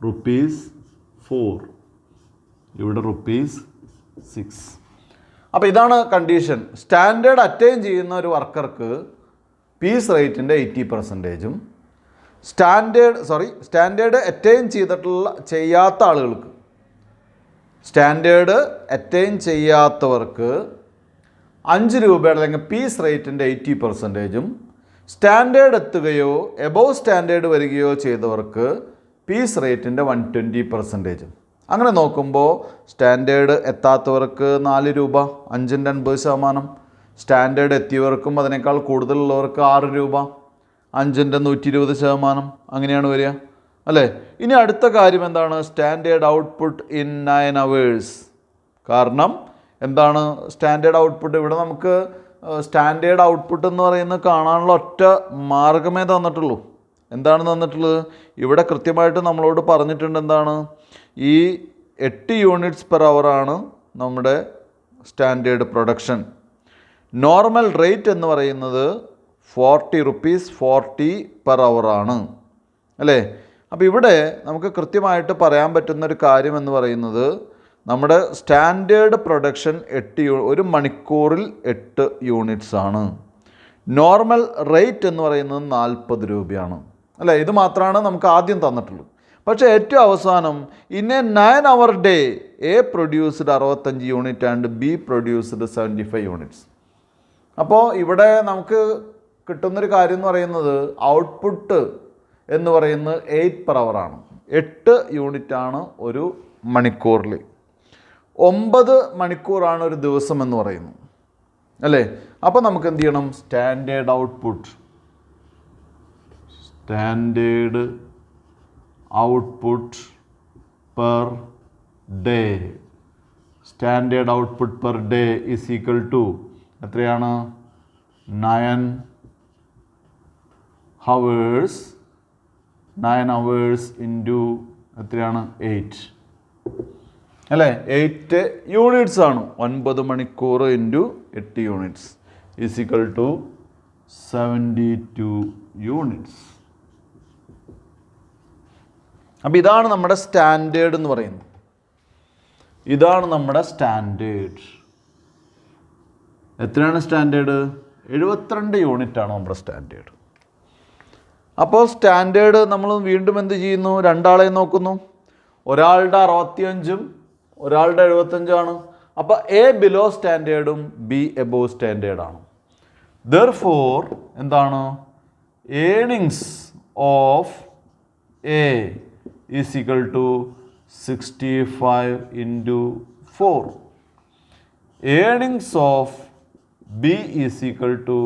[SPEAKER 1] ₹4, ഇവിടെ ₹6. അപ്പോൾ ഇതാണ് കണ്ടീഷൻ. സ്റ്റാൻഡേർഡ് അറ്റൈൻ ചെയ്യുന്ന ഒരു വർക്കർക്ക് പീസ് റേറ്റിൻ്റെ 80%, സ്റ്റാൻഡേർഡ് അറ്റൈൻ ചെയ്യാത്ത ആളുകൾക്ക്, സ്റ്റാൻഡേർഡ് അറ്റൈൻ ചെയ്യാത്തവർക്ക് 5 രൂപയുടെ അല്ലെങ്കിൽ പീസ് റേറ്റിൻ്റെ 80%, സ്റ്റാൻഡേർഡ് എത്തുകയോ എബോവ് സ്റ്റാൻഡേർഡ് വരികയോ ചെയ്തവർക്ക് പീസ് റേറ്റിൻ്റെ 120%. അങ്ങനെ നോക്കുമ്പോൾ സ്റ്റാൻഡേർഡ് എത്താത്തവർക്ക് 4 രൂപ, 5ൻ്റെ 80%. സ്റ്റാൻഡേർഡ് എത്തിയവർക്കും അതിനേക്കാൾ കൂടുതലുള്ളവർക്ക് 6 രൂപ, 5ൻ്റെ 120%. അങ്ങനെയാണ് വരിക അല്ലേ? ഇനി അടുത്ത കാര്യം എന്താണ്? Standard output in 9 hours. കാരണം എന്താണ് സ്റ്റാൻഡേർഡ് ഔട്ട്പുട്ട്? ഇവിടെ നമുക്ക് സ്റ്റാൻഡേർഡ് ഔട്ട്പുട്ട് എന്ന് പറയുന്നത് കാണാനുള്ള ഒറ്റ മാർഗമേ തന്നിട്ടുള്ളൂ. എന്താണ് തന്നിട്ടുള്ളത്? ഇവിടെ കൃത്യമായിട്ട് നമ്മളോട് പറഞ്ഞിട്ടുണ്ട് എന്താണ്? ഈ 8 യൂണിറ്റ്സ് പെർ അവറാണ് നമ്മുടെ സ്റ്റാൻഡേർഡ് പ്രൊഡക്ഷൻ. നോർമൽ റേറ്റ് എന്ന് പറയുന്നത് ₹40 പെർ അവറാണ് അല്ലേ? അപ്പോൾ ഇവിടെ നമുക്ക് കൃത്യമായിട്ട് പറയാൻ പറ്റുന്നൊരു കാര്യം എന്ന് പറയുന്നത് നമ്മുടെ സ്റ്റാൻഡേർഡ് പ്രൊഡക്ഷൻ 1 മണിക്കൂറിൽ 8 യൂണിറ്റ്സ് ആണ്. നോർമൽ റേറ്റ് എന്ന് പറയുന്നത് 40 രൂപയാണ് അല്ലേ? ഇത് മാത്രമാണ് നമുക്ക് ആദ്യം തന്നിട്ടുള്ളൂ. പക്ഷേ ഏറ്റവും അവസാനം in A 9 hour day A produced 65 unit and B produced 75 units. അപ്പോൾ ഇവിടെ നമുക്ക് കിട്ടുന്നൊരു കാര്യം എന്ന് പറയുന്നത് ഔട്ട്പുട്ട് എന്ന് പറയുന്നത് 8 per hour ആണ്. 8 യൂണിറ്റാണ് ഒരു മണിക്കൂറിൽ. 9 മണിക്കൂറാണ് ഒരു ദിവസം എന്ന് പറയുന്നത് അല്ലേ? അപ്പോൾ നമുക്ക് എന്ത് ചെയ്യണം? Standard output per day. Standard output per day is equal to എത്രയാണ്? 9 hours ഇൻറ്റു എത്രയാണ്? 8 അല്ലേ? 8 യൂണിറ്റ്സ് ആണ്. 9 മണിക്കൂർ into 8 units is equal to 72 units. അപ്പോൾ ഇതാണ് നമ്മുടെ സ്റ്റാൻഡേർഡ് എന്ന് പറയുന്നത്. ഇതാണ് നമ്മുടെ സ്റ്റാൻഡേർഡ്. എത്രയാണ് സ്റ്റാൻഡേർഡ്? 72 യൂണിറ്റാണ് നമ്മുടെ സ്റ്റാൻഡേർഡ്. അപ്പോൾ സ്റ്റാൻഡേർഡ് നമ്മൾ വീണ്ടും എന്ത് ചെയ്യുന്നു? രണ്ടാളെയും നോക്കുന്നു. ഒരാളുടെ 65ഉം ഒരാളുടെ 75ആണ്. അപ്പോൾ എ ബിലോ സ്റ്റാൻഡേർഡും ബി എബോവ് സ്റ്റാൻഡേർഡാണ്. ദെർഫോർ എന്താണ്? Earnings of A is equal to 65 into 4. Earnings of B is equal to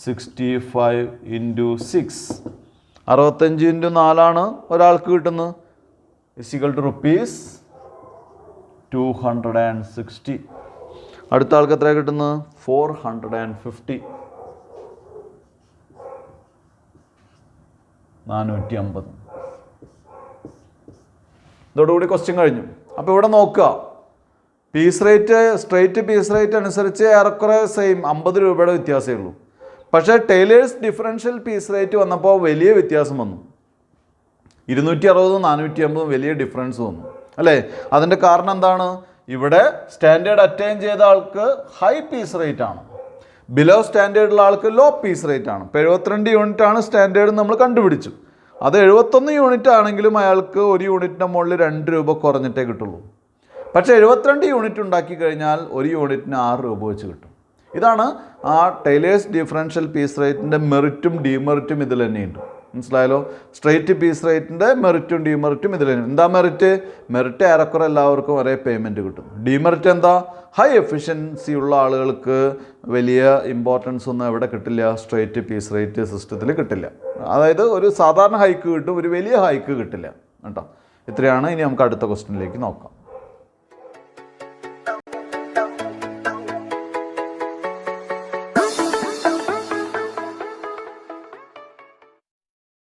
[SPEAKER 1] 65 into 6. 65 into 4 ഒരാൾക്ക് കിട്ടുന്നത്. Is equal to rupees 260. അടുത്ത ആൾക്ക് എത്ര കിട്ടുന്നത്? 450. 450. ഇതോടുകൂടി ക്വസ്റ്റ്യൻ കഴിഞ്ഞു. അപ്പോൾ ഇവിടെ നോക്കുക, piece rate straight piece rate അനുസരിച്ച് ഏറെക്കുറെ സെയിം 50 രൂപയുടെ വ്യത്യാസമേ ഉള്ളൂ. പക്ഷേ ടൈലേഴ്സ് ഡിഫറൻഷ്യൽ പീസ് റേറ്റ് വന്നപ്പോൾ വലിയ വ്യത്യാസം വന്നു. 260 450 വലിയ ഡിഫറൻസ് വന്നു അല്ലേ? അതിൻ്റെ കാരണം എന്താണ്? ഇവിടെ സ്റ്റാൻഡേർഡ് അറ്റൈൻ ചെയ്ത ആൾക്ക് ഹൈ പീസ് റേറ്റ് ആണ്, ബിലോ സ്റ്റാൻഡേർഡുള്ള ആൾക്ക് ലോ പീസ് റേറ്റ് ആണ്. ഇപ്പോൾ 72 യൂണിറ്റ് ആണ് സ്റ്റാൻഡേർഡ് നമ്മൾ കണ്ടുപിടിച്ചു. അത് 71 യൂണിറ്റ് ആണെങ്കിലും അയാൾക്ക് ഒരു യൂണിറ്റിൻ്റെ മുകളിൽ 2 രൂപ കുറഞ്ഞിട്ടേ കിട്ടുള്ളൂ. പക്ഷേ 72 യൂണിറ്റ് ഉണ്ടാക്കി കഴിഞ്ഞാൽ ഒരു യൂണിറ്റിന് 6 രൂപ വെച്ച് കിട്ടും. ഇതാണ് ആ ടൈലേഴ്സ് ഡിഫറൻഷ്യൽ പീസ് റേറ്റിൻ്റെ മെറിറ്റും ഡിമെറിറ്റും ഇതിൽ തന്നെയുണ്ട്. മനസ്സിലായല്ലോ? സ്ട്രേറ്റ് പീസ് റേറ്റിൻ്റെ മെറിറ്റും ഡിമെറിറ്റും ഇതിൽ തന്നെ. എന്താ മെറിറ്റ്? മെറിറ്റ് ഏറെക്കുറെ എല്ലാവർക്കും ഒരേ പേയ്മെൻറ്റ് കിട്ടും. ഡിമെറിറ്റ് എന്താ? ഹൈ എഫിഷ്യൻസി ഉള്ള ആളുകൾക്ക് വലിയ ഇമ്പോർട്ടൻസ് ഒന്നും എവിടെ കിട്ടില്ല? സ്ട്രേറ്റ് പീസ് റേറ്റ് സിസ്റ്റത്തിൽ കിട്ടില്ല. അതായത് ഒരു സാധാരണ ഹൈക്ക് കിട്ടും, ഒരു വലിയ ഹൈക്ക് കിട്ടില്ല കേട്ടോ. ഇത്രയാണ്. ഇനി നമുക്ക് അടുത്ത ക്വസ്റ്റ്യനിലേക്ക് നോക്കാം.